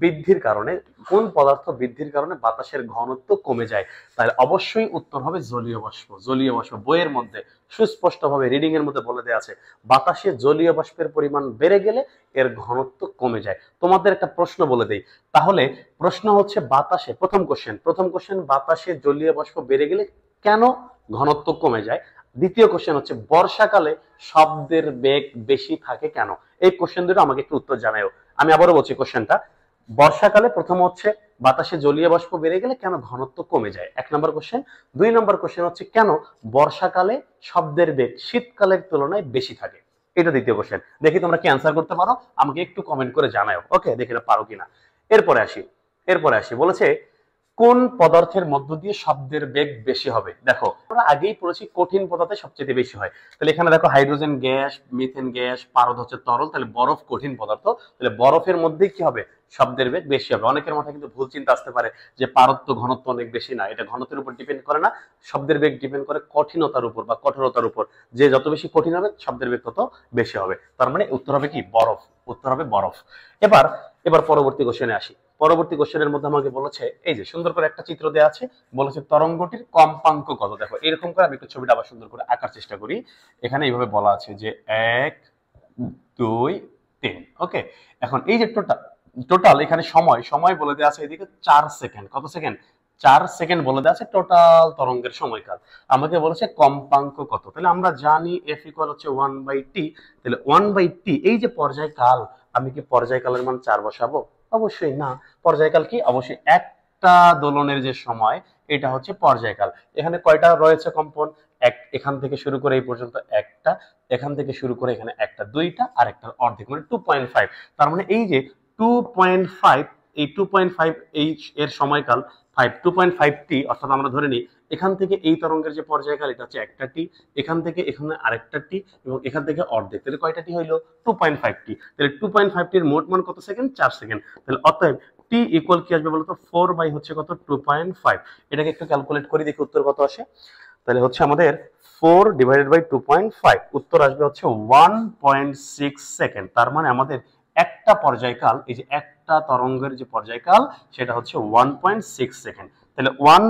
বৃদ্ধির কারণে, কোন পদার্থ বৃদ্ধির কারণে বাতাসের ঘনত্ব কমে যায়? তাহলে অবশ্যই উত্তর হবে জলীয় বাষ্প। জলীয় বাষ্প, বইয়ের মধ্যে সুস্পষ্টভাবে রিডিং এর মধ্যে বলে দেওয়া আছে, বাতাসে জলীয় বাষ্পের পরিমাণ বেড়ে গেলে এর ঘনত্ব কমে যায়। তোমাদের একটা প্রশ্ন বলে দেই, তাহলে প্রশ্ন হচ্ছে বাতাসে, প্রথম কোশ্চেন বাতাসে জলীয় বাষ্প বেড়ে গেলে কেন ঘনত্ব কমে যায়? দ্বিতীয় কোশ্চেন হচ্ছে বর্ষাকালে শব্দের বেগ বেশি থাকে কেন? এই কোশ্চেন দুটো আমাকে একটু উত্তর জানাও। আমি আবারও বলছি কোশ্চেনটা, বর্ষাকালে প্রথম হচ্ছে বাতাসে জলীয় বাষ্প বেড়ে গেলে কেন ঘনত্ব কমে যায়, 1 নম্বর কোশ্চেন। 2 নম্বর কোশ্চেন হচ্ছে কেন বর্ষাকালে শব্দের বেগ শীতকালের তুলনায় বেশি থাকে? এটা দ্বিতীয় কোশ্চেন। দেখি তোমরা কি অ্যান্সার করতে পারো, আমাকে একটু কমেন্ট করে জানাও। ওকে, দেখি না পারো কিনা। এরপরে আসি বলেছে কোন পদার্থের মধ্য দিয়ে শব্দের বেগ বেশি হবে? দেখো আমরা আগেই পড়েছি কঠিন পদার্থে সবচেয়ে বেশি হয়, তাহলে এখানে দেখো হাইড্রোজেন গ্যাস, মিথেন গ্যাস, পারদ হচ্ছে তরল, তাহলে বরফ কঠিন পদার্থ, তাহলে বরফের মধ্যে কি হবে? শব্দের বেগ বেশি হবে। অনেকের মাথায় কিন্তু ভুল চিন্তা আসতে পারে যে পারদ তো ঘনত্ব অনেক বেশি, না, এটা ঘনত্বের উপর ডিপেন্ড করে না, শব্দের বেগ ডিপেন্ড করে কঠিনতার উপর বা কঠোরতার উপর, যে যত বেশি কঠিন হবে শব্দের বেগ তত বেশি হবে। তার মানে উত্তর হবে কি? বরফ। উত্তর হবে বরফ। এবার এবার পরবর্তী কোশ্চেনে আসি। পরবর্তী কোশ্চেনের মধ্যে আমাকে বলেছে, এই যে সুন্দর করে একটা চিত্র দেওয়া আছে, বলেছে তরঙ্গটির কম্পাঙ্ক কত? দেখো এরকম করে আমি একটু ছবিটা আবার সুন্দর করে আঁকার চেষ্টা করি। এখানে এইভাবে বলা আছে যে 1 2 3। ওকে, এখন এই যে টোটাল এখানে সময় বলে দেওয়া আছে এদিকে 4 সেকেন্ড। কত সেকেন্ড? 4 সেকেন্ড বলে দেওয়া আছে টোটাল তরঙ্গের সময়কাল। আমাকে বলেছে কম্পাঙ্ক কত, তাহলে আমরা জানি এফ ইকুয়াল হচ্ছে 1/t, তাহলে 1/t এই যে পর্যায়কাল, আমি কি পর্যায়কালের মান 4 বসাবো? অবশ্যই না। পর্যায়কাল কি? অবশ্যই একটা দোলনের যে সময়, এটা হচ্ছে পর্যায়কাল। এখানে কয়টা রয়েছে কম্পন? এখান থেকে শুরু করে এই পর্যন্ত একটা, এখান থেকে শুরু করে এখানে একটা, দুইটা আর একটা অর্ধেক, মানে 2.5। তার মানে এই যে 2.5, এই 2.5 এর সময়কাল 2.5t, অর্থাৎ আমরা ধরে নিই এখান থেকে এই তরঙ্গের যে পর্যায়কাল এটা হচ্ছে একটা টি, এখান থেকে এখানে আরেকটা টি এবং এখান থেকে অর্ধেক, তাহলে কয়টা টি হইলো? 2.5t। তাহলে 2.5t এর মোট মান কত সেকেন্ড? 4 সেকেন্ড। তাহলে অতএব টি ইকুয়াল কি আসবে বলতো? 4 বাই হচ্ছে কত? 2.5। এটাকে একটু ক্যালকুলেট করি, দেখি উত্তর কত আসে। তাহলে হচ্ছে আমাদের 4 ডিভাইডেড বাই 2.5, উত্তর আসবে হচ্ছে 1.6 সেকেন্ড। তার মানে আমাদের একটা পর্যায়কাল, এই যে একটা তরঙ্গের যে পর্যায়কাল সেটা হচ্ছে 1.6 সেকেন্ড। তাহলে 1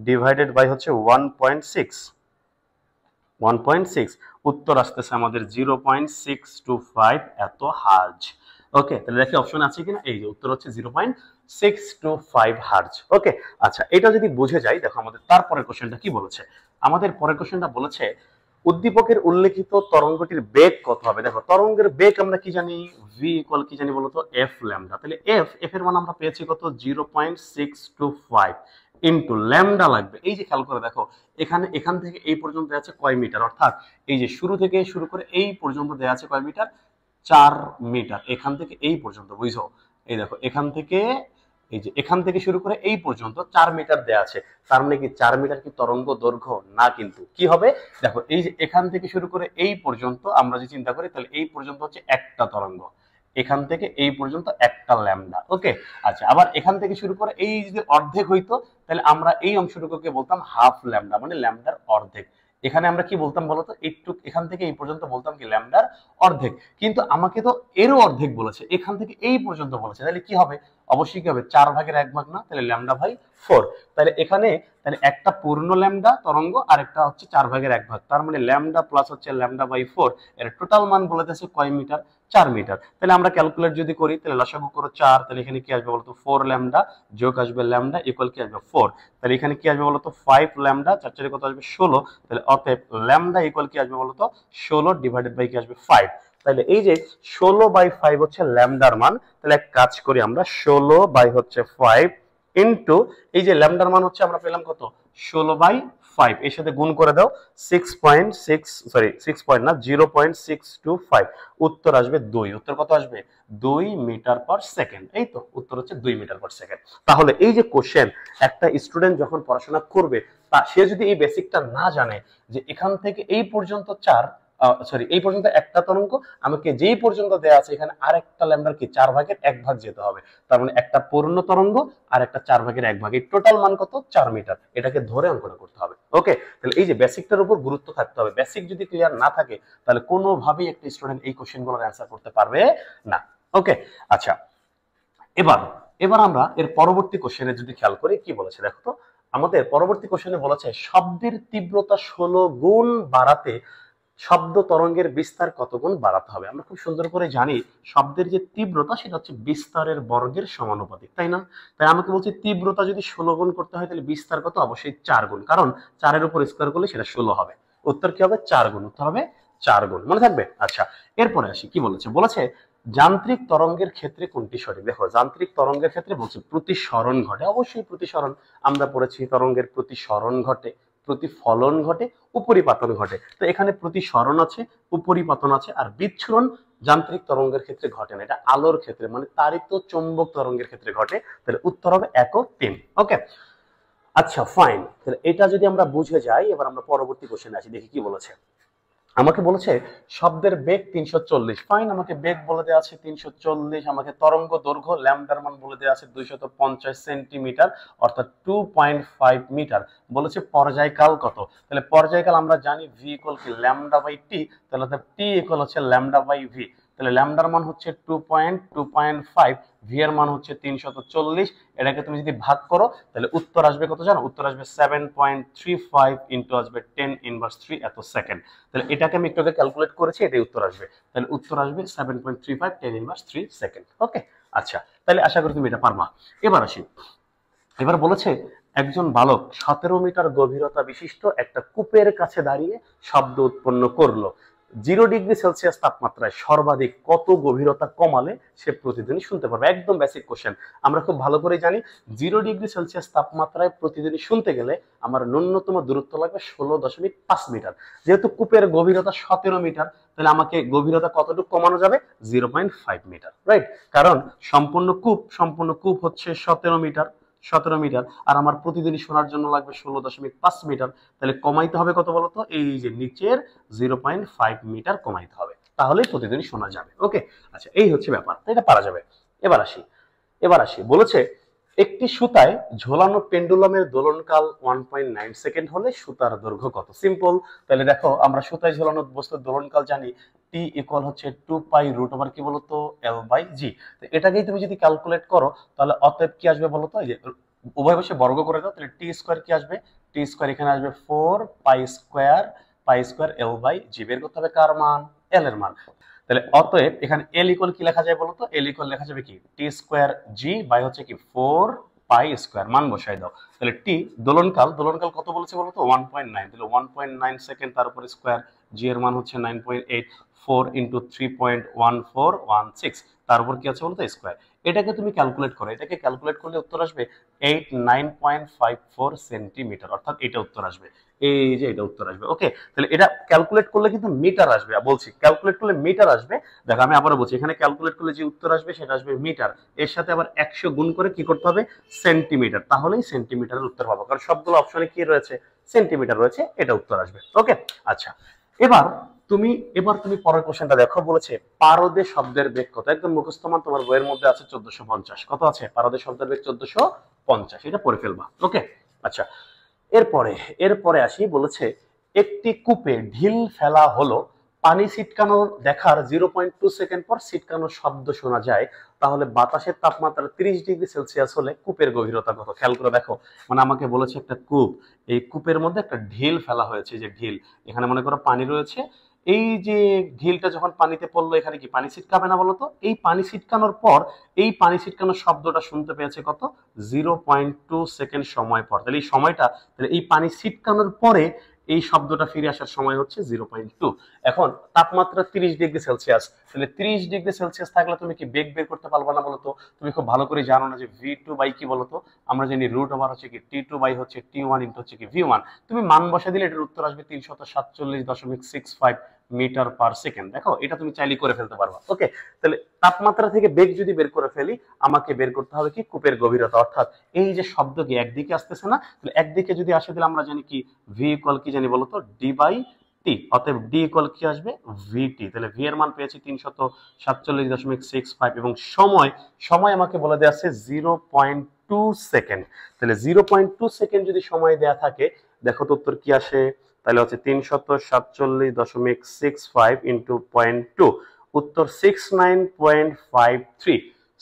ডিভাইডেড বাই হচ্ছে 1.6, উত্তর আসতেছে আমাদের 0.625 এত হার্জ। ওকে, তাহলে দেখি অপশন আছে কিনা, এই যে উত্তর হচ্ছে 0.625 হার্জ। ওকে, আচ্ছা, এটা যদি বুঝে যাই, দেখো আমাদের তারপরের কোশ্চেনটা কি বলেছে। আমাদের পরের কোশ্চেনটা বলেছে উদ্দীপকের উল্লেখিত তরঙ্গটির বেগ কত হবে? দেখো তরঙ্গের বেগ আমরা কি জানি? ভি ইকুয়াল কি জানি বলতো? F lambda. তাহলে এফ এর মান আমরা পেয়েছি কত? 0.625 ইন্টু ল্যামডা লাগবে। এই যে খেয়াল করে দেখো, এখান থেকে এই পর্যন্ত আছে কয় মিটার, অর্থাৎ এই যে শুরু থেকে শুরু করে এই পর্যন্ত দেওয়া আছে কয় মিটার? 4 মিটার। এখান থেকে এই পর্যন্ত, বুঝছো? এই দেখো এখান থেকে এই যে এখান থেকে শুরু করে এই পর্যন্ত 4 মিটার দেয়া আছে, তার মানে কি 4 মিটার কি তরঙ্গ দৈর্ঘ্য না, কিন্তু কি হবে দেখো এই যে এখান থেকে শুরু করে এই পর্যন্ত আমরা যদি চিন্তা করি তাহলে এই পর্যন্ত হচ্ছে একটা তরঙ্গ, এখান থেকে এই পর্যন্ত একটা ল্যামডা। ওকে, আচ্ছা আবার এখান থেকে শুরু করে এই যদি অর্ধেক হইতো তাহলে আমরা এই অংশটুকুকে বলতাম হাফ ল্যামডা, মানে ল্যামডার অর্ধেক। এখানে আমরা কি বলতাম বলতো, একটু এখান থেকে এই পর্যন্ত বলতাম কি ল্যামডার অর্ধেক। কিন্তু আমাকে তো এরও অর্ধেক বলেছে, এখান থেকে এই পর্যন্ত বলেছে, তাহলে কি হবে, অবশ্যই কি হবে 4/1 না, তাহলে ল্যামডা বাই 4। তাহলে এখানে তাহলে একটা পূর্ণ ল্যামডা তরঙ্গ আর একটা হচ্ছে 4/1, তার মানে ল্যামডা প্লাস হচ্ছে ল্যামডা বাই 4 এর টোটাল মান বলে দিয়েছে কয় মিটার, 4 মিটার। তাহলে আমরা ক্যালকুলেট যদি করি তাহলে লসাগু করো 4, তাহলে এখানে কি আসবে বলতো 4 ল্যামডা যোগ আসবে ল্যামডা ইকুয়াল কি আসবে 4, তাহলে এখানে কি আসবে বলতো 5 ল্যামডা, 4 4 কত আসবে 16, তাহলে অতএব ল্যামডা ইকুয়াল কি আসবে বলতো 16 ডিভাইডেড বাই কি আসবে 5। তাহলে এই যে 16/5 হচ্ছে ল্যামডার মান, তাহলে এক কাজ করি আমরা 16/5 ইনটু এই যে ল্যামডার মান হচ্ছে আমরা পেলাম কত 16/5, এর সাথে গুণ করে দাও 0.625, উত্তর আসবে 2। উত্তর কত আসবে 2 মিটার পার সেকেন্ড, এই তো উত্তর হচ্ছে 2 মিটার পার সেকেন্ড। তাহলে এই যে কোশ্চেন, একটা স্টুডেন্ট যখন পড়াশোনা করবে তা সে যদি এই বেসিকটা না জানে যে এখান থেকে এই পর্যন্ত এই পর্যন্ত একটা তরঙ্গ, আমাকে যেই পর্যন্ত দেয়া আছে এখানে আরেকটা ল্যামডার কি 4/1 যেতে হবে, তার মানে একটা পূর্ণ তরঙ্গ আর একটা 4/1, এই টোটাল মান কত 4 মিটার, এটাকে ধরে অঙ্কন করতে হবে। ওকে, তাহলে এই যে বেসিকটার উপর গুরুত্ব থাকতে হবে, বেসিক যদি ক্লিয়ার না থাকে তাহলে কোনোভাবেই একটা স্টুডেন্ট এই কোশ্চেনগুলোর অ্যান্সার করতে পারবে না। ওকে, আচ্ছা এবার এবার আমরা এর পরবর্তী কোশ্চেনে যদি খেয়াল করি কি বলেছে দেখো তো, আমাদের পরবর্তী কোশ্চেনে বলেছে শব্দের তীব্রতা 16 গুণ বাড়াতে শব্দ তরঙ্গের বিস্তার কত গুণ বাড়াতে হবে। আমরা খুব সুন্দর করে জানি শব্দের যে তীব্রতা সেটা হচ্ছে বিস্তারের বর্গের সমানুপাতিক, তাই না? তাই আমাকে বলছে তীব্রতা যদি 16 গুণ করতে হয় তাহলে বিস্তার কত, অবশ্যই 4 গুণ, কারণ 4 এর উপর স্কয়ার করলে সেটা 16 হবে। উত্তর কি হবে 4 গুণ, উত্তর হবে 4 গুণ, মনে থাকবে। আচ্ছা এরপরে আসি কি বলেছে, বলেছে যান্ত্রিক তরঙ্গের ক্ষেত্রে কোনটি সঠিক। দেখো যান্ত্রিক তরঙ্গের ক্ষেত্রে বলছে প্রতিসরণ ঘটে, অবশ্যই প্রতিসরণ, আমরা পড়েছি তরঙ্গের প্রতিসরণ ঘটে, প্রতিফলন ঘটে, উপরিপাতন ঘটে। তো এখানে প্রতিসরণ আছে, উপরিপাতন আছে, আর বিচ্ছুরণ যান্ত্রিক তরঙ্গের ক্ষেত্রে ঘটে না, এটা আলোর ক্ষেত্রে মানে তাড়িত চৌম্বক তরঙ্গের ক্ষেত্রে ঘটে। তাহলে উত্তর হবে 1 ও 3। ওকে, আচ্ছা ফাইন, তাহলে এটা যদি আমরা বুঝে যাই এবার আমরা পরবর্তী কোশ্চেনে আসি, দেখি কি বলেছে। আমাকে বলেছে শব্দের বেগ 340, ফাইন, আমাকে বেগ বলে দেওয়া আছে 340, আমাকে তরঙ্গ দৈর্ঘ্য ল্যামডার মান বলে দেওয়া আছে 250 সেন্টিমিটার অর্থাৎ 2.5 মিটার, বলেছে পর্যায়কাল কত। তাহলে পর্যায়কাল আমরা জানি ভি ইকুয়াল কি ল্যামডা বাই টি, তাহলে টি ইকুয়াল হচ্ছে ল্যামডা বাই ভি, তাহলে ল্যামডার মান হচ্ছে 2.5, ভি এর মান হচ্ছে 340, এটাকে তুমি যদি ভাগ করো তাহলে উত্তর আসবে কত জানো, উত্তর আসবে 7.35 ইনটু আসবে 10⁻³ এত সেকেন্ড। তাহলে এটাকে আমি একটু আগে ক্যালকুলেট করেছি, এটাই উত্তর আসবে, তাহলে উত্তর আসবে 7.35 10⁻³ সেকেন্ড। ওকে, আচ্ছা তাহলে আশা করি তুমি এটা পারবা। এবার আসি, এবার বলেছে একজন বালক 17 মিটার গভীরতা বিশিষ্ট একটা কূপের কাছে দাঁড়িয়ে শব্দ উৎপন্ন করলো, 0°C তাপমাত্রায় সর্বাধিক কত গভীরতা কমালে সে প্রতিধ্বনি শুনতে পারবে। একদম বেসিক কোশ্চেন, আমরা খুব ভালো করে জানি 0°C তাপমাত্রায় প্রতিধ্বনি শুনতে গেলে আমার ন্যূনতম দূরত্ব লাগবে 16.5 মিটার। যেহেতু কূপের গভীরতা 17 মিটার, তাহলে আমাকে গভীরতা কতটুকু কমানো যাবে 0.5 মিটার, রাইট? কারণ সম্পূর্ণ কূপ হচ্ছে 17 মিটার, আর আমার প্রতিদিনই শোনার জন্য লাগবে 16.5 মিটার, তাহলে কমাইতে হবে কত বলতো, এই যে নিচের 0.5 মিটার কমাইতে হবে, তাহলেই প্রতিদিনই শোনা যাবে। ওকে, আচ্ছা এই হচ্ছে ব্যাপার, এটা পারা যাবে। এবার আসি বলেছে একটি সুতায় ঝোলানো পেন্ডুলামের দোলনকাল 1.9 সেকেন্ড হলে সুতার দৈর্ঘ্য কত। সিম্পল, তাহলে দেখো আমরা সুতায় ঝোলানো বস্তুর দোলনকাল জানি টি ইকুয়াল হচ্ছে 2π√, কি বলতো L/G। এটাকেই তুমি যদি ক্যালকুলেট করো তাহলে অতএব কি আসবে বলতো, এই যে উভয় পাশে বর্গ করে দাও, তাহলে টি স্কয়ার কি আসবে, টি স্কয়ার এখানে আসবে 4π² L/G, বের করতে হবে কার মান, এল এর মান। তাহলে অতএব এখানে এল ইকুয়াল কি লেখা যায় বলতো, এল ইকুয়াল লেখা যাবে কি T²G বাই হচ্ছে কি 4π², মান বসাই দাও। তাহলে টি দোলনকাল কত বলেছে বলতো 1.9, তাহলে 1.9 সেকেন্ড, তার উপরে স্কয়ার, জি এর মান হচ্ছে 9.8, 4 ইন্টু 3.1416, তার উপর কি আছে বলতো স্কয়ার। এটাকে তুমি ক্যালকুলেট করো, এটাকে ক্যালকুলেট করলে উত্তর আসবে 89.54 সেন্টিমিটার, অর্থাৎ এটা উত্তর আসবে এই যে এটা উত্তর আসবে। ওকে, তাহলে এটা ক্যালকুলেট করলে কিন্তু মিটার আসবে, বলছি ক্যালকুলেট করলে মিটার আসবে। দেখো আমি আবারও বলছি, এখানে ক্যালকুলেট করলে যে উত্তর আসবে সেটা আসবে মিটার, এর সাথে আবার 100 গুণ করে কি করতে হবে, সেন্টিমিটার, তাহলেই সেন্টিমিটারের উত্তর পাবো, কারণ সবগুলো অপশনে কি রয়েছে, সেন্টিমিটার রয়েছে, এটা উত্তর আসবে। ওকে, আচ্ছা এবার তুমি পরের কোশ্চেনটা দেখো, বলেছে পারদে শব্দের বেগ কত, একদম মুখস্থ মান, তোমার বইয়ের মধ্যে আছে 1450, কত আছে পারদে শব্দের বেগ 1450, এটা পড়ে ফেলবা। ওকে, আচ্ছা এরপরে এরপরে আসি, বলেছে একটি কূপে ঢিল ফেলা হলো, পানি ছিটকানো দেখার 0.2 সেকেন্ড পর ছিটকানোর শব্দ শোনা যায়, তাহলে বাতাসের তাপমাত্রা 30°C হলে কূপের গভীরতা কত? খেয়াল করে দেখো, মানে আমাকে বলেছে একটা কূপ, এই কূপের মধ্যে একটা ঢিল ফেলা হয়েছে, যে ঢিল, এখানে মনে করো পানি রয়েছে, এই যে ঢিলটা যখন পানিতে পড়লো, এখানে কি পানি ছিটকাবে না বলতো? এই পানি ছিটকানোর পর, এই পানি ছিটকানোর শব্দটা শুনতে পেয়েছে কত, 0.2 সেকেন্ড সময় পর, তাহলে এই সময়টা, তাহলে এই পানি ছিটকানোর পরে এই শব্দটা ফিরে আসার সময় হচ্ছে 0.2। এখন তাপমাত্রা 30°C, তাহলে 30°C থাকলে তুমি কি বেগ বের করতে পারবে না বলতো? তুমি খুব ভালো করে জানো না যে v2 বাই কি বলতো, আমরা জানি রুট ওভার হচ্ছে কি t2 বাই হচ্ছে t1 ইনটু হচ্ছে কি v1, তুমি মান বসা দিলে এটার উত্তর আসবে 347.65 মিটার পার সেকেন্ড। দেখো এটা তুমি চাইলে করে ফেলতে পারবা। ওকে, তাহলে তাপমাত্রা থেকে বেগ যদি বের করে ফেলি, আমাকে বের করতে হবে কি, কূপের গভীরতা, অর্থাৎ এই যে শব্দ কি একদিকে আসতেছে না, তাহলে একদিকে যদি আসে তাহলে আমরা জানি কি v ইকুয়াল কি জানি বলতো, d বাই টি, অতএব ডি ইকুয়াল কি আসবে, ভিটি, তাহলে ভি এর মান পেয়েছি 347.65 এবং সময় সময় আমাকে বলে দেওয়া আছে 0.2 সেকেন্ড, তাহলে 0.2 সেকেন্ড যদি সময় দেয়া থাকে, দেখো তো উত্তর কি আসে, তাহলে হচ্ছে 347.65 ইন্টু 0.2, উত্তর 69.53,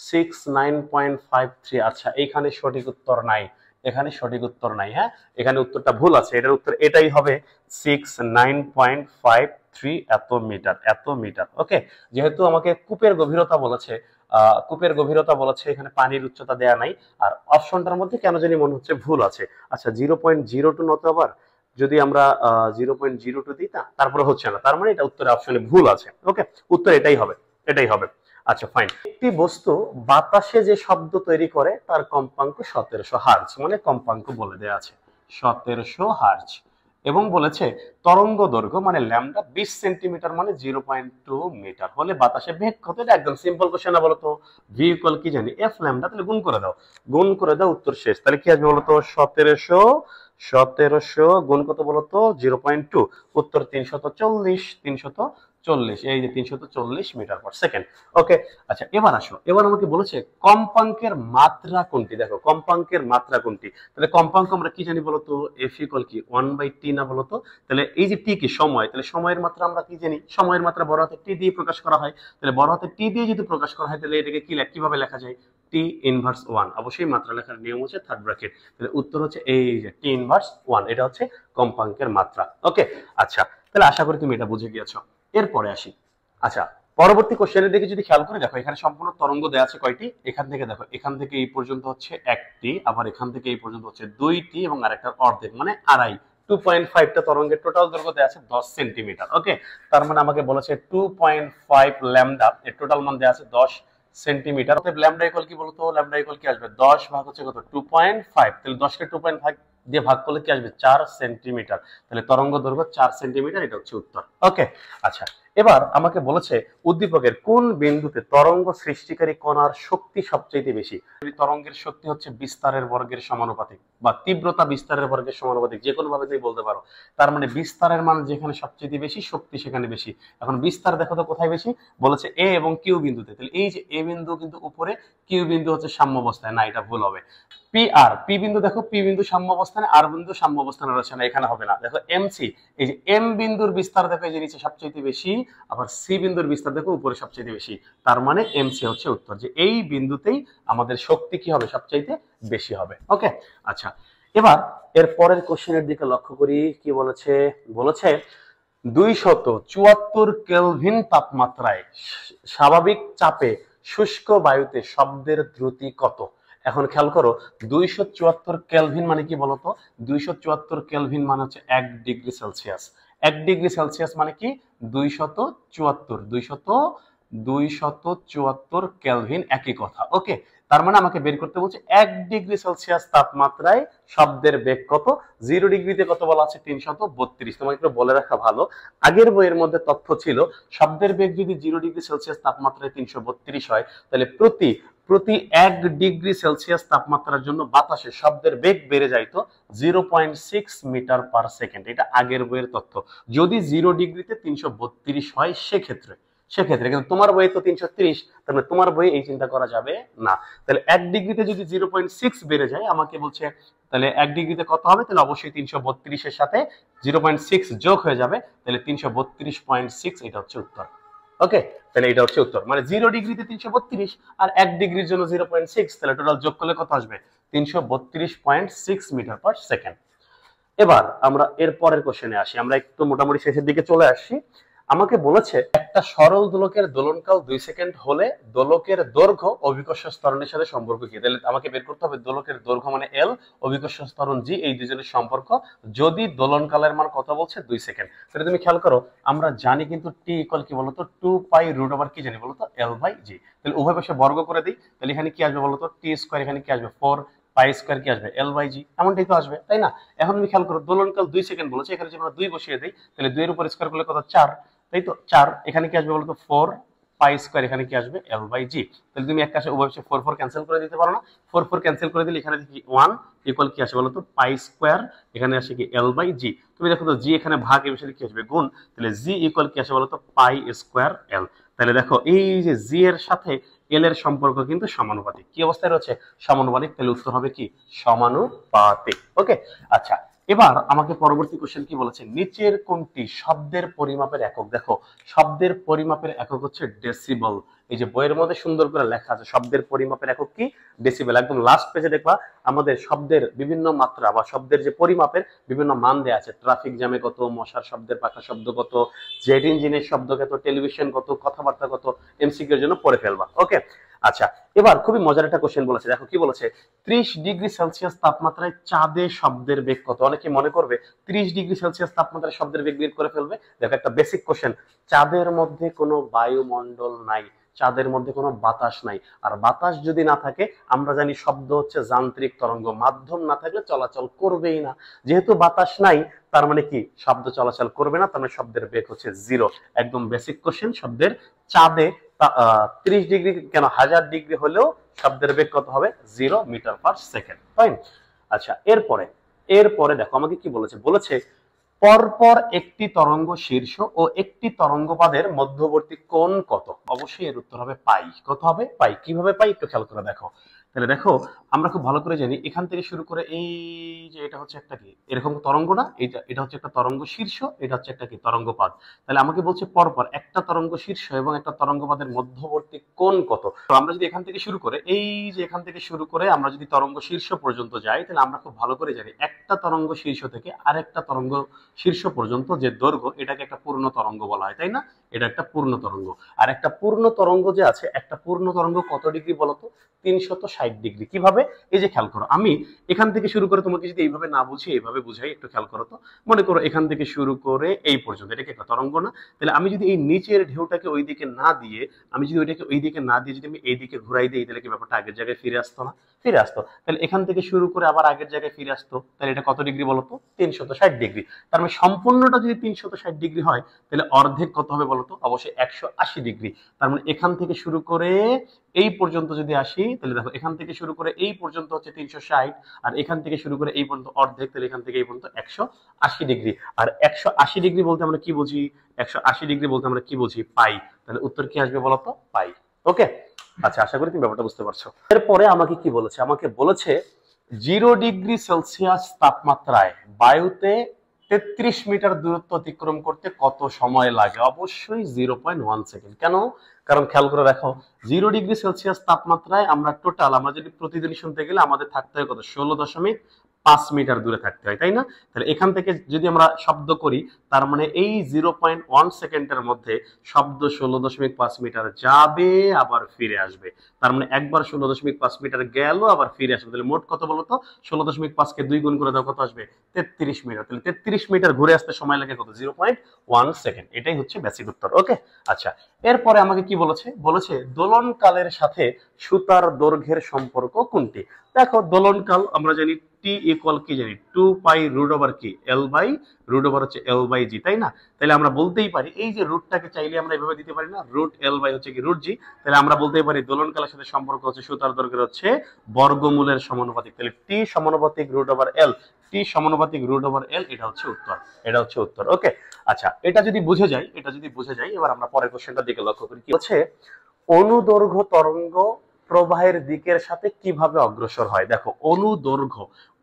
69.53। আচ্ছা এইখানে সঠিক উত্তর নাই, এখানে সঠিক উত্তর নাই, হ্যাঁ এখানে উত্তরটা ভুল আছে, এটার উত্তর এটাই হবে 69.53 এত মিটার, এত মিটার। ওকে, যেহেতু আমাকে কূপের গভীরতা বলেছে, কূপের গভীরতা বলেছে, এখানে পানির উচ্চতা দেয়া নাই, আর অপশনটার মধ্যে কেন জানি মনে হচ্ছে ভুল আছে। আচ্ছা 0.02 নত, আবার যদি আমরা 0.02 দিই না, তারপরে হচ্ছে না, তার মানে এটা উত্তরের অপশনে ভুল আছে। ওকে, উত্তর এটাই হবে, এটাই হবে। আচ্ছা ফাইন, একটি বস্তু বাতাসে যে শব্দ তৈরি করে তার কম্পাঙ্ক 1700 হার্জ, মানে কম্পাঙ্ক বলে দেয়া আছে 1700 হার্জ, এবং বলেছে তরঙ্গ দৈর্ঘ্য মানে ল্যামডা 20 সেন্টিমিটার মানে 0.2 মিটার হলে বাতাসে বেগ কত? এটা একদম সিম্পল কোশ্চেন না বলতো, ভি ইকুয়াল কি জানি এফ ল্যামডা, তাহলে গুণ করে দাও, গুণ করে দাও, উত্তর শেষ। তাহলে কি আসবে বলতো, 1700 গুণ কত বলতো, 0.2, উত্তর 340, এই যে 340 মিটার পার সেকেন্ড। ওকে, আচ্ছা এবার আসো, এবার আমাকে বলেছে কম্পাঙ্কের মাত্রা কোনটি, দেখো কম্পাঙ্কের মাত্রা কোনটি, তাহলে কম্পাঙ্ক আমরা কি জানি বলতো, এফ ইকুয়াল কি 1/t না বলতো, তাহলে এই যে টি কি সময়, তাহলে সময়ের মাত্রা আমরা কি জানি, সময়ের মাত্রা বড় হাতে টি দিয়ে প্রকাশ করা হয়, তাহলে বড় হাতে টি দিয়ে যদি প্রকাশ করা হয়, তাহলে এটাকে কি কিভাবে লেখা যায়, টি ইনভার্স 1, অবশ্যই মাত্রা লেখার নিয়ম হচ্ছে থার্ড ব্র্যাকেট, তাহলে উত্তর হচ্ছে এই যে টি ইনভার্স 1, এটা হচ্ছে কম্পাঙ্কের মাত্রা। ওকে, আচ্ছা তাহলে আশা করি তুমি এটা বুঝে গিয়েছো। এরপরে আসি, আচ্ছা পরবর্তী কোশ্চেনের দিকে যদি খেয়াল করে দেখো, এখানে সম্পূর্ণ তরঙ্গ দেওয়া আছে কয়টি, এখান থেকে দেখো, এখান থেকে এই পর্যন্ত হচ্ছে একটি, আবার এখান থেকে এই পর্যন্ত হচ্ছে দুইটি, এবং আরেকটার অর্ধেক মানে আড়াই, 2.5টা তরঙ্গের টোটাল দৈর্ঘ্য দেওয়া আছে 10 সেন্টিমিটার। ওকে, তার মানে আমাকে বলেছে 2.5 ল্যামডা, এর টোটাল মান দেওয়া আছে 10 সেন্টিমিটার, অতএব ল্যামডা ইকুয়াল কি বলতো, ল্যামডা ইকুয়াল কি আসবে, 10 ভাগ হচ্ছে কত, 2.5, তাহলে 10 কে 2.5 দিয়ে ভাগ করলে কি আসবে, 4 সেন্টিমিটার, তাহলে তরঙ্গ দৈর্ঘ্য 4 সেন্টিমিটার, এটা হচ্ছে উত্তর। ওকে, আচ্ছা এবার আমাকে বলেছে উদ্দীপকের কোন বিন্দুতে তরঙ্গ সৃষ্টিকারী কণার শক্তি সবচেয়ে বেশি, তরঙ্গের শক্তি হচ্ছে বিস্তারের বর্গের সমানুপাতিক, বা তীব্রতা বিস্তারের বর্গের সমানুপাতিক, যে কোনো ভাবে তুমি বলতে পারো, তার মানে বিস্তারের মান যেখানে সবচেয়ে বেশি, শক্তি সেখানে বেশি। এখন বিস্তার দেখো তো কোথায় বেশি, বলেছে এ এবং কিউ বিন্দুতে, তাহলে এই যে এ বিন্দু কিন্তু উপরে, কিউ বিন্দু হচ্ছে সাম্য অবস্থায়, না এটা ভুল হবে। পি আর, পি বিন্দু দেখো, পি বিন্দু সাম্য অবস্থানে, আর বিন্দু সাম্য অবস্থানে রয়েছে না, এখানে হবে না। দেখো এম সি, এই যে এম বিন্দুর বিস্তার দেখো, এই যে নিচে সবচেয়ে বেশি, আবার সি বিন্দুর বিস্তার দেখো উপরে সবচেয়ে বেশি, তার মানে এম সি হচ্ছে উত্তর, যে এই বিন্দুতেই আমাদের শক্তি কি হবে, সবচেয়ে বেশি হবে। ওকে, আচ্ছা এবার এর পরের কোশ্চেনের দিকে লক্ষ্য করি, কি বলেছে, বলেছে 274 কেলভিন তাপমাত্রায় স্বাভাবিক চাপে শুষ্ক বায়ুতে শব্দের দ্রুতি কত? এখন খেয়াল করো, 274 কেলভিন মানে কি বলতো, 274 কেলভিন মানে হচ্ছে 1 ডিগ্রি সেলসিয়াস, 1 ডিগ্রি সেলসিয়াস মানে কি 274, 274 কেলভিন, একই কথা। ওকে, তার মানে আমাকে বের করতে বলছে 1°C তাপমাত্রায় শব্দের বেগ কত। 0°তে কত বলা আছে? 332। তোমাকে একটু বলে রাখা ভালো, আগের বইয়ের মধ্যে তথ্য ছিল শব্দের বেগ যদি 0°C তাপমাত্রায় 332 হয়, তাহলে প্রতি প্রতি 1°C তাপমাত্রার জন্য বাতাসে শব্দের বেগ বেড়ে যাইতো 0.6 মিটার পার সেকেন্ড। এটা আগের বইয়ের তথ্য। যদি 0°তে 332 হয় সেক্ষেত্রে সেক্ষেত্রে কিন্তু তোমার বইয়ে তো 330, তাহলে তোমার বইয়ে এই চিন্তা করা যাবে না। তাহলে 1°তে যদি 0.6 বেড়ে যায়, আমাকে বলছে তাহলে 1°তে কত হবে? তাহলে অবশ্যই 332-এর সাথে 0.6 যোগ হয়ে যাবে, তাহলে 332.6, এটা হচ্ছে উত্তর। ওকে, তাহলে এটা হচ্ছে উত্তর। মানে 0°তে 332 আর 1°র জন্য 0.6, তাহলে টোটাল যোগ করলে কত আসবে? 332.6 মিটার পার সেকেন্ড। এবার আমরা এর পরের কোশ্চেনে আসি, আমরা একটু মোটামুটি শেষের দিকে চলে আসছি। আমাকে বলেছে একটা সরল দোলকের দোলনকাল 2 সেকেন্ড হলে দোলকের দৈর্ঘ্য অভিকর্ষ ত্বরণের সাথে সম্পর্ক কি। তাহলে আমাকে বের করতে হবে দোলকের দৈর্ঘ্য মানে এল, অভিকর্ষ ত্বরণ জি, এই দুজনের সম্পর্ক যদি দোলনকালের মান কত বলছে 2 সেকেন্ড। তাহলে তুমি খেয়াল করো, আমরা জানি কিন্তু টি ইকুয়াল কি বলতো 2π√, কি জানি বলতো L/G। তাহলে উভয় পাশে বর্গ করে দিই, তাহলে এখানে কি আসবে বলতো টি স্কয়ার, এখানে কি আসবে 4π² কি আসবে L/G, এমনটাই তো আসবে, তাই না? এখন তুমি খেয়াল করো দোলনকাল 2 সেকেন্ড বলেছে, এখানে যদি আমরা 2 বসিয়ে দিই, তাহলে 2 এর উপর স্কয়ার করলে কত 4, তাই তো 4। এখানে কি আসবে বলতো 4π², এখানে কি আসবে L/G। তাহলে তুমি এক কাছে উভয় পাশে 4 ক্যান্সেল করে দিতে পারো না? 4 ক্যান্সেল করে দিলে এখানে কি 1 ইকুয়াল কি আসে বলতো π², এখানে আসে কি L/G। তুমি দেখো তো জি এখানে ভাগ, এর বিষয়ে কি আসবে গুণ, তাহলে জি ইকুয়াল কি আসে বলতো π²L। তাহলে দেখো এই যে জি এর সাথে এল এর সম্পর্ক কিন্তু সমানুপাতিক। কি অবস্থায় রয়েছে? সমানুপাতিক। তাহলে উত্তর হবে কি সমানুপাতিক। ওকে, আচ্ছা এবার আমাকে পরবর্তী কোশ্চেন কি বলেছে, নিচের কোনটি শব্দের পরিমাপের একক। দেখো শব্দের পরিমাপের একক হচ্ছে ডেসিবল। এই যে বইয়ের মধ্যে সুন্দর করে লেখা আছে শব্দের পরিমাপের একক কি, ডেসিবেল। একদম লাস্ট পেজে দেখবা আমাদের শব্দের বিভিন্ন মাত্রা বা শব্দের যে পরিমাপের বিভিন্ন মান দেয়া আছে। ট্রাফিক জ্যামে কত, মশার শব্দের পাখা শব্দ কত, জেট ইঞ্জিনের শব্দ কত, টেলিভিশন কত, কথাবার্তা কত, এমসিকিউ এর জন্য পড়ে ফেলবা। ওকে, আচ্ছা এবার খুবই মজার একটা কোশ্চেন বলেছে। দেখো কি বলেছে, 30°C তাপমাত্রায় চাঁদে শব্দের বেগ কত। অনেকে মনে করবে 30°C তাপমাত্রায় শব্দের বেগ বের করে ফেলবে। দেখো একটা বেসিক কোশ্চেন, চাঁদের মধ্যে কোনো বায়ুমণ্ডল নাই, চাঁদের মধ্যে কোনো বাতাস নাই, আর বাতাস যদি না থাকে আমরা জানি শব্দ হচ্ছে যান্ত্রিক তরঙ্গ, মাধ্যম না থাকলে চলাচল করবেই না। যেহেতু বাতাস নাই তার মানে কি শব্দ চলাচল করবে না, তার মানে শব্দের বেগ হচ্ছে 0। একদম বেসিক কোশ্চেন। শব্দের চাঁদে 30° কেন 1000° হলেও শব্দের বেগ কত হবে? 0 মিটার পার সেকেন্ড। ফাইন। আচ্ছা এরপরে এরপরে দেখো আমাকে কি বলেছে, বলেছে পরপর একটি তরঙ্গ শীর্ষ ও একটি তরঙ্গপাদের মধ্যবর্তী কোণ কত। অবশ্যই এর উত্তর হবে পাই। কত হবে? পাই। কিভাবে পাই একটু খেয়াল করে দেখো। তাহলে দেখো আমরা খুব ভালো করে জানি এখান থেকে শুরু করে এই যে এটা হচ্ছে একটা কি এরকম তরঙ্গ না, এটা হচ্ছে একটা তরঙ্গ শীর্ষ, এটা হচ্ছে একটা কি তরঙ্গপাদ। তাহলে আমাকে বলছে পরপর একটা তরঙ্গ শীর্ষ এবং একটা তরঙ্গপাদের মধ্যবর্তী কোণ কত। তো আমরা যদি এখান থেকে শুরু করে এই যে এখান থেকে শুরু করে আমরা যদি তরঙ্গ শীর্ষ পর্যন্ত যাই, তাহলে আমরা খুব ভালো করে জানি একটা তরঙ্গ শীর্ষ থেকে আরেকটা তরঙ্গ শীর্ষ পর্যন্ত যে দৈর্ঘ্য, এটাকে একটা পূর্ণ তরঙ্গ বলা হয়, তাই না? এটা একটা পূর্ণ তরঙ্গ। আর একটা পূর্ণ তরঙ্গ যে আছে, একটা পূর্ণ তরঙ্গ কত ডিগ্রি বলতো? 360°। কিভাবে? এই যে খেয়াল করো, আমি এখান থেকে শুরু করে তোমাকে যদি এইভাবে না বুঝি এইভাবে বুঝাই, একটু খেয়াল করো তো। মনে করো এখান থেকে শুরু করে এই পর্যন্ত, এটা কি একটা তরঙ্গ না? তাহলে আমি যদি এই নিচের ঢেউটাকে ওই দিকে না দিয়ে, আমি যদি ওইটাকে ওই দিকে না দিয়ে যদি আমি এই দিকে ঘুরাই দিই, তাহলে কি ব্যাপারটা আগের জায়গায় ফিরে আসতো না? ফিরে আসতো। তাহলে এখান থেকে শুরু করে আবার আগের জায়গায় ফিরে আসতো, তাহলে এটা কত ডিগ্রি বলতো? 360°। তার মানে সম্পূর্ণটা যদি 360° হয়, তাহলে অর্ধেক কত হবে বলতো? অবশ্যই 180°। তার মানে এখান থেকে শুরু করে এই পর্যন্ত যদি আসি, তাহলে দেখো এখান থেকে শুরু করে এই পর্যন্ত হচ্ছে 360, আর এখান থেকে শুরু করে এই পর্যন্ত অর্ধেক, তাহলে এখান থেকে এই পর্যন্ত 180°। আর 180° বলতে আমরা কি বুঝি? 180° বলতে আমরা কি বুঝি? পাই। তাহলে উত্তর কি আসবে বলতো? পাই। ওকে, আচ্ছা আশা করি তুমি ব্যাপারটা বুঝতে পারছো। এরপরে আমাকে কি বলেছে, আমাকে বলেছে 0°C তাপমাত্রায় বায়ুতে 33 মিটার দূরত্ব অতিক্রম করতে কত সময় লাগে। অবশ্যই 0.1 সেকেন্ড। কেন? কারণ খেয়াল করে দেখো 0°C তাপমাত্রায় আমরা টোটাল আমরা যদি প্রতিদিন শুনতে গেলে আমাদের থাকতে হয় কত? 16.5 5 মিটার দূরে থাকতে হয়, তাই না? তাহলে এখান থেকে যদি আমরা শব্দ করি, তার মানে এই 0.1 সেকেন্ডের মধ্যে শব্দ 16.5 মিটার যাবে আবার ফিরে আসবে। তার মানে একবার 16.5 মিটার গেল আবার ফিরে আসবে। তাহলে মোট কত বলতো? 16.5 কে 2 গুণ করে দাও, কত আসবে? 33 মিটার। তাহলে 33 মিটার ঘুরে আসতে সময় লাগে কত? 0.1 সেকেন্ড। এটাই হচ্ছে বেসিক উত্তর। ওকে, আচ্ছা, এরপরে আমাকে কি বলেছে? বলেছে দোলনকালের সাথে সুতার দৈর্ঘ্যের সম্পর্ক কোনটি? দেখো, দোলনকাল আমরা জানি টি ইকুয়াল কি জানি? 2 পাই রুট ওভার কি? এল বাই রুট ওভার হচ্ছে এল বাই জি, তাই না? তাহলে আমরা বলতেই পারি এই যে রুটটাকে চাইলে আমরা এভাবে দিতে পারি না, রুট এল বাই হচ্ছে কি রুট জি। তাহলে আমরা বলতেই পারি দোলনকালের সাথে সম্পর্ক হচ্ছে সুতার দৈর্ঘ্যের হচ্ছে বর্গমূলের সমানুপাতিক। তাহলে টি সমানুপাতিক রুট ওভার এল, টি সমানুপাতিক রুট ওভার এল, এটা হচ্ছে উত্তর। এটা হচ্ছে উত্তর। ওকে, আচ্ছা, এটা যদি বুঝে যায়, এবার আমরা পরের কোশ্চেনটার দিকে লক্ষ্য করি। কি হচ্ছে? অনুদৈর্ঘ্য তরঙ্গ প্রবাহের দিকের সাথে কিভাবে অগ্রসর হয়? দেখো,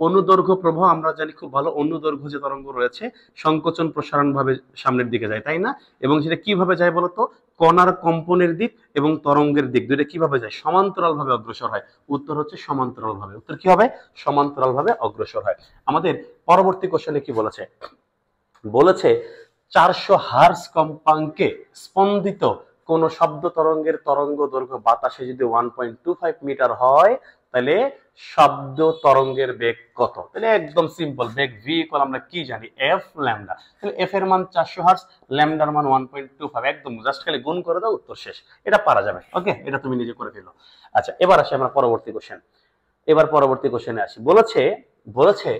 অনুদৈর্ঘ্য প্রবাহ আমরা জানি খুব ভালো। অনুদৈর্ঘ্য যে তরঙ্গ রয়েছে সংকোচন প্রসারণ ভাবে সামনের দিকে যায়, তাই না? এবং সেটা কিভাবে যায় বলতো? কণার কম্পনের দিক এবং তরঙ্গের দিক দুটো কিভাবে যায়? সমান্তরাল ভাবে অগ্রসর হয়। উত্তর হচ্ছে সমান্তরাল ভাবে। উত্তর কি হবে? সমান্তরাল ভাবে অগ্রসর হয়। আমাদের পরবর্তী কোশ্চেনে কি বলেছে? বলেছে 400 হার্জ কম্পাঙ্কে স্পন্দিত কোন শব্দ তরঙ্গের তরঙ্গ দৈর্ঘ্য বাতাসে যদি 1.25 মিটার হয়, তাহলে শব্দ তরঙ্গের বেগ কত? তাহলে একদম সিম্পল, বেগ ভি ইকুয়াল আমরা কি জানি? F lambda. তাহলে এফ এর মান 400 হার্জ, ল্যামডার মান 1.25, একদম জাস্ট খালি গুণ করে দাও, উত্তর শেষ। এটা পারা যাবে। ওকে, এটা তুমি নিজে করে ফেলো। আচ্ছা, এবার আসি আমরা পরবর্তী কোশ্চেনে আসি। বলেছে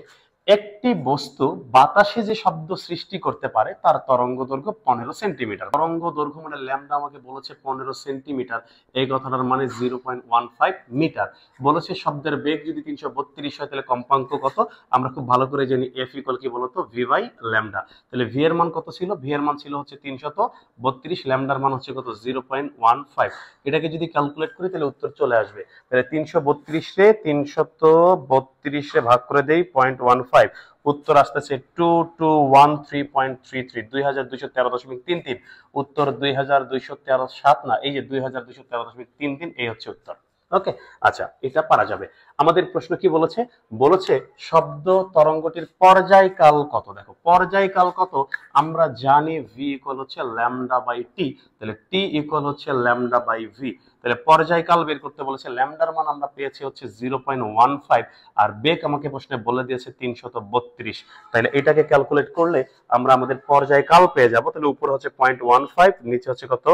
একটি বস্তু বাতাসে যে শব্দ সৃষ্টি করতে পারে তার তরঙ্গ দৈর্ঘ্য 15 সেন্টিমিটার। তরঙ্গ দৈর্ঘ্য মানে ল্যামডা আমাকে বলেছে 15 সেন্টিমিটার, এই কথাটার মানে 0.15 মিটার। বলেছে শব্দের বেগ যদি 332 হয়, তাহলে কম্পাঙ্ক কত? আমরা খুব ভালো করে জানি এফ ইকুয়াল কি বলতো? V by lambda. তাহলে ভি এর মান কত ছিল? ভি এর মান ছিল হচ্ছে 332, ল্যামডার মান হচ্ছে কত? 0.15। এটাকে যদি ক্যালকুলেট করি তাহলে উত্তর চলে আসবে। তাহলে 332 রে ভাগ করে দেই 0.15, উত্তর আসতেছে 2213.33, 2213.33। উত্তর 2213.7 না, এই যে 2213.33, এই হচ্ছে উত্তর। ওকে, আচ্ছা, এটা পারা যাবে। আমাদের প্রশ্ন কি বলেছে? বলেছে শব্দ তরঙ্গটির পর্যায়কাল কত? দেখো, পর্যায়কাল কত আমরা জানি, ভি ইকুয়াল হচ্ছে ল্যামডা বাই টি। তাহলে টি ইকুয়াল হচ্ছে ল্যামডা বাই ভি। তাহলে পর্যায়কাল বের করতে বলেছে। ল্যামডার মান আমরা পেয়েছি হচ্ছে 0.15, আর বেগ আমাকে প্রশ্নে বলে দিয়েছে 332। তাহলে এটাকে ক্যালকুলেট করলে আমরা আমাদের পর্যায়কাল পেয়ে যাব। তাহলে উপরে হচ্ছে 0.15, নিচে হচ্ছে কত?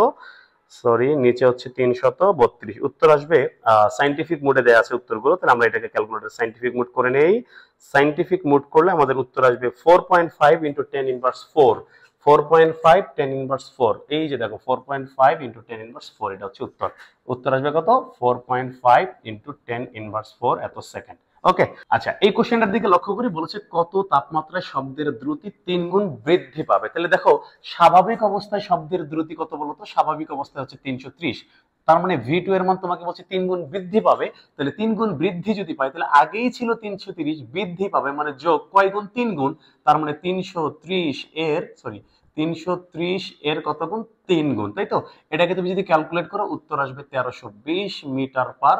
নিচে হচ্ছে 332। উত্তর আসবে, সাইন্টিফিক মোডে দেয়া আছে উত্তরগুলো। তাহলে আমরা এটাকে ক্যালকুলেটর সাইন্টিফিক মোড করে নেই। সাইন্টিফিক মোড করলে আমাদের উত্তর আসবে 4.5 ইন্টু 10 ইনভার্স 4। 4.5 10 ইনভার্স 4, এই যে দেখো 4.5 ইন্টু 10 ইনভার্স 4, এটা হচ্ছে উত্তর। উত্তর আসবে কত? 4.5 ইন্টু 10 ইনভার্স 4 এত সেকেন্ড। ওকে, আচ্ছা, এই কোশ্চেনটার দিকে লক্ষ্য করি। বলেছে কত তাপমাত্রায় শব্দের দ্রুতি 3 গুণ বৃদ্ধি পাবে? তাহলে দেখো, স্বাভাবিক অবস্থায় শব্দের দ্রুতি কত বলতো? স্বাভাবিক অবস্থায় হচ্ছে 330। তার মানে ভি2 এর মান তোমাকে বলছে 3 গুণ বৃদ্ধি পাবে। তাহলে 3 গুণ বৃদ্ধি যদি পায়, তাহলে আগেই ছিল 330, বৃদ্ধি পাবে মানে যোগ কয় গুণ? 3 গুণ। তার মানে 330 এর কত গুণ? 3 গুণ, তাই তো? এটাকে তুমি যদি ক্যালকুলেট করো, উত্তর আসবে 1320 মিটার পার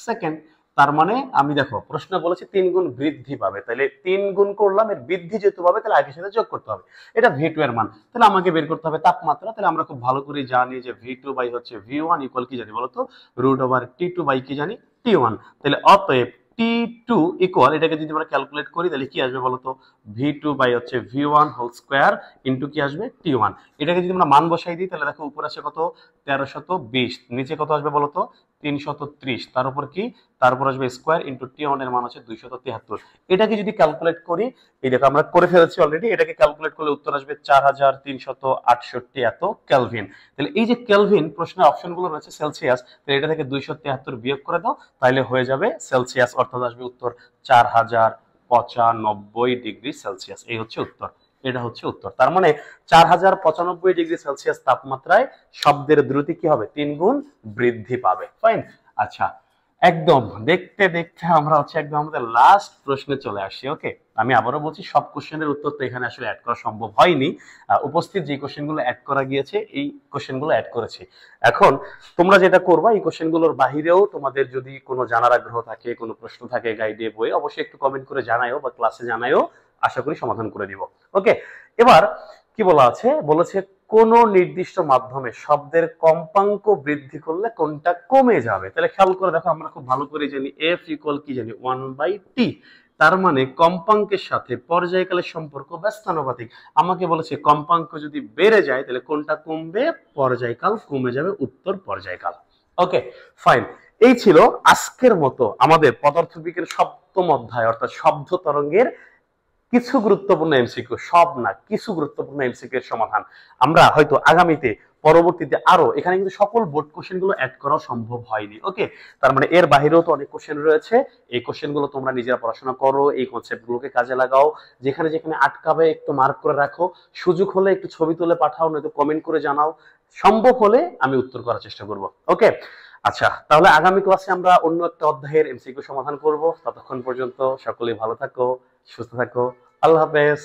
সেকেন্ড। তার মানে আমি দেখো, প্রশ্ন বলেছে 3 গুণ বৃদ্ধি পাবে, তাহলে 3 গুণ করলাম, এর বৃদ্ধি যেহেতু পাবে তাহলে আগের সাথে যোগ করতে হবে। এটা ভি2 এর মান। তাহলে আমাকে বের করতে হবে তাপমাত্রা। তাহলে আমরা খুব ভালো করে জানি যে ভি2 বাই হচ্ছে ভি1 ইকুয়াল কি জানি বলতো? রুট ওভার টি2 বাই কি জানি? টি1। তাহলে অতএব টি2 ইকুয়াল, এটাকে যদি আমরা ক্যালকুলেট করি তাহলে কি আসবে বলতো? ভি2 বাই হচ্ছে ভি1 হোল স্কয়ার ইনটু কি আসবে? টি1। এটাকে যদি আমরা মান বসাই দিই, তাহলে দেখো উপরে আসে কত? 1320, নিচে কত আসবে বলতো? 330, তার উপর কি? তারপর আসবে স্কয়ার ইনটু টি1 এর মান হচ্ছে 273। এটাকে যদি ক্যালকুলেট করি, এই দেখো আমরা করে ফেলেছি অলরেডি। এটাকে ক্যালকুলেট করলে উত্তর আসবে 4368 এত কেলভিন। তাহলে এই যে কেলভিন, প্রশ্নের অপশনগুলো রয়েছে সেলসিয়াস, তাহলে এটা থেকে 273 বিয়োগ করে দাও, তাহলে হয়ে যাবে সেলসিয়াস, অর্থাৎ আসবে উত্তর 4095 ডিগ্রি সেলসিয়াস। এই হচ্ছে উত্তর। এটা হচ্ছে উত্তর। তার মানে 4095 ডিগ্রি সেলসিয়াস তাপমাত্রায় শব্দের দ্রুতি কি হবে? 3 গুণ বৃদ্ধি পাবে। ফাইন। আচ্ছা, একদম দেখতে দেখতে আমরা হচ্ছে একদম আমাদের লাস্ট প্রশ্নে চলে আসছি। ওকে, আমি আবারও বলছি, সব কোশ্চেনের উত্তর তো এখানে আসলে অ্যাড করা সম্ভব হয়নি। উপস্থিত যে কোশ্চেনগুলো অ্যাড করা গিয়েছে এই কোশ্চেনগুলো অ্যাড করেছি। এখন তোমরা যেটা করবা, এই কোশ্চেনগুলোর বাহিরেও তোমাদের যদি কোনো জানার আগ্রহ থাকে, কোনো প্রশ্ন থাকে গাইডে বই, অবশ্যই একটু কমেন্ট করে জানায়ও বা ক্লাসে জানায়ও, আশা করি সমাধান করে দিব। ওকে, এবার কি বলা আছে, বলেছে কোন নির্দিষ্ট মাধ্যমে শব্দের কম্পাঙ্ক বৃদ্ধি করলে কোনটা কমে যাবে। তাহলে খেয়াল করে দেখো, আমরা খুব ভালো করে জানি এফ ইকুয়াল কি জানি 1/t। তার মানে কম্পাঙ্কের সাথে পর্যায়কালের সম্পর্ক ব্যস্তানুপাতিক। আমাকে বলেছে কম্পাঙ্ক যদি বেড়ে যায় তাহলে কোনটা কমবে, পর্যায়কাল কমে যাবে, উত্তর পর্যায়কাল। ওকে, ফাইন। এই ছিল আজকের মতো আমাদের পদার্থবিজ্ঞানের সপ্তম অধ্যায় অর্থাৎ শব্দ তরঙ্গের কিছু গুরুত্বপূর্ণ এমসিকিউ, সব না কিছু গুরুত্বপূর্ণ এমসিকিউ এর সমাধান। আমরা হয়তো আগামীতে পরবর্তীতে আরো, এখানে কিন্তু সকল বোর্ড কোশ্চেন গুলো অ্যাড করা সম্ভব হয়নি। ওকে, তার মানে এর বাইরেও তো অনেক কোশ্চেন রয়েছে। এই কোশ্চেন গুলো তোমরা নিজেরা পড়াশোনা করো, এই কনসেপ্ট গুলোকে কাজে লাগাও। যেখানে যেখানে আটকাবে একটু মার্ক করে রাখো, সুযোগ হলে একটু ছবি তুলে পাঠাও, নয়তো কমেন্ট করে জানাও। সম্ভব হলে আমি উত্তর করার চেষ্টা করব। ওকে, আচ্ছা, তাহলে আগামী ক্লাসে আমরা অন্য একটা অধ্যায়ের এমসিকিউ সমাধান করব। ততক্ষণ পর্যন্ত সকলেই ভালো থাকো, সুস্থ থাকো। আল্লাহ হাফেজ।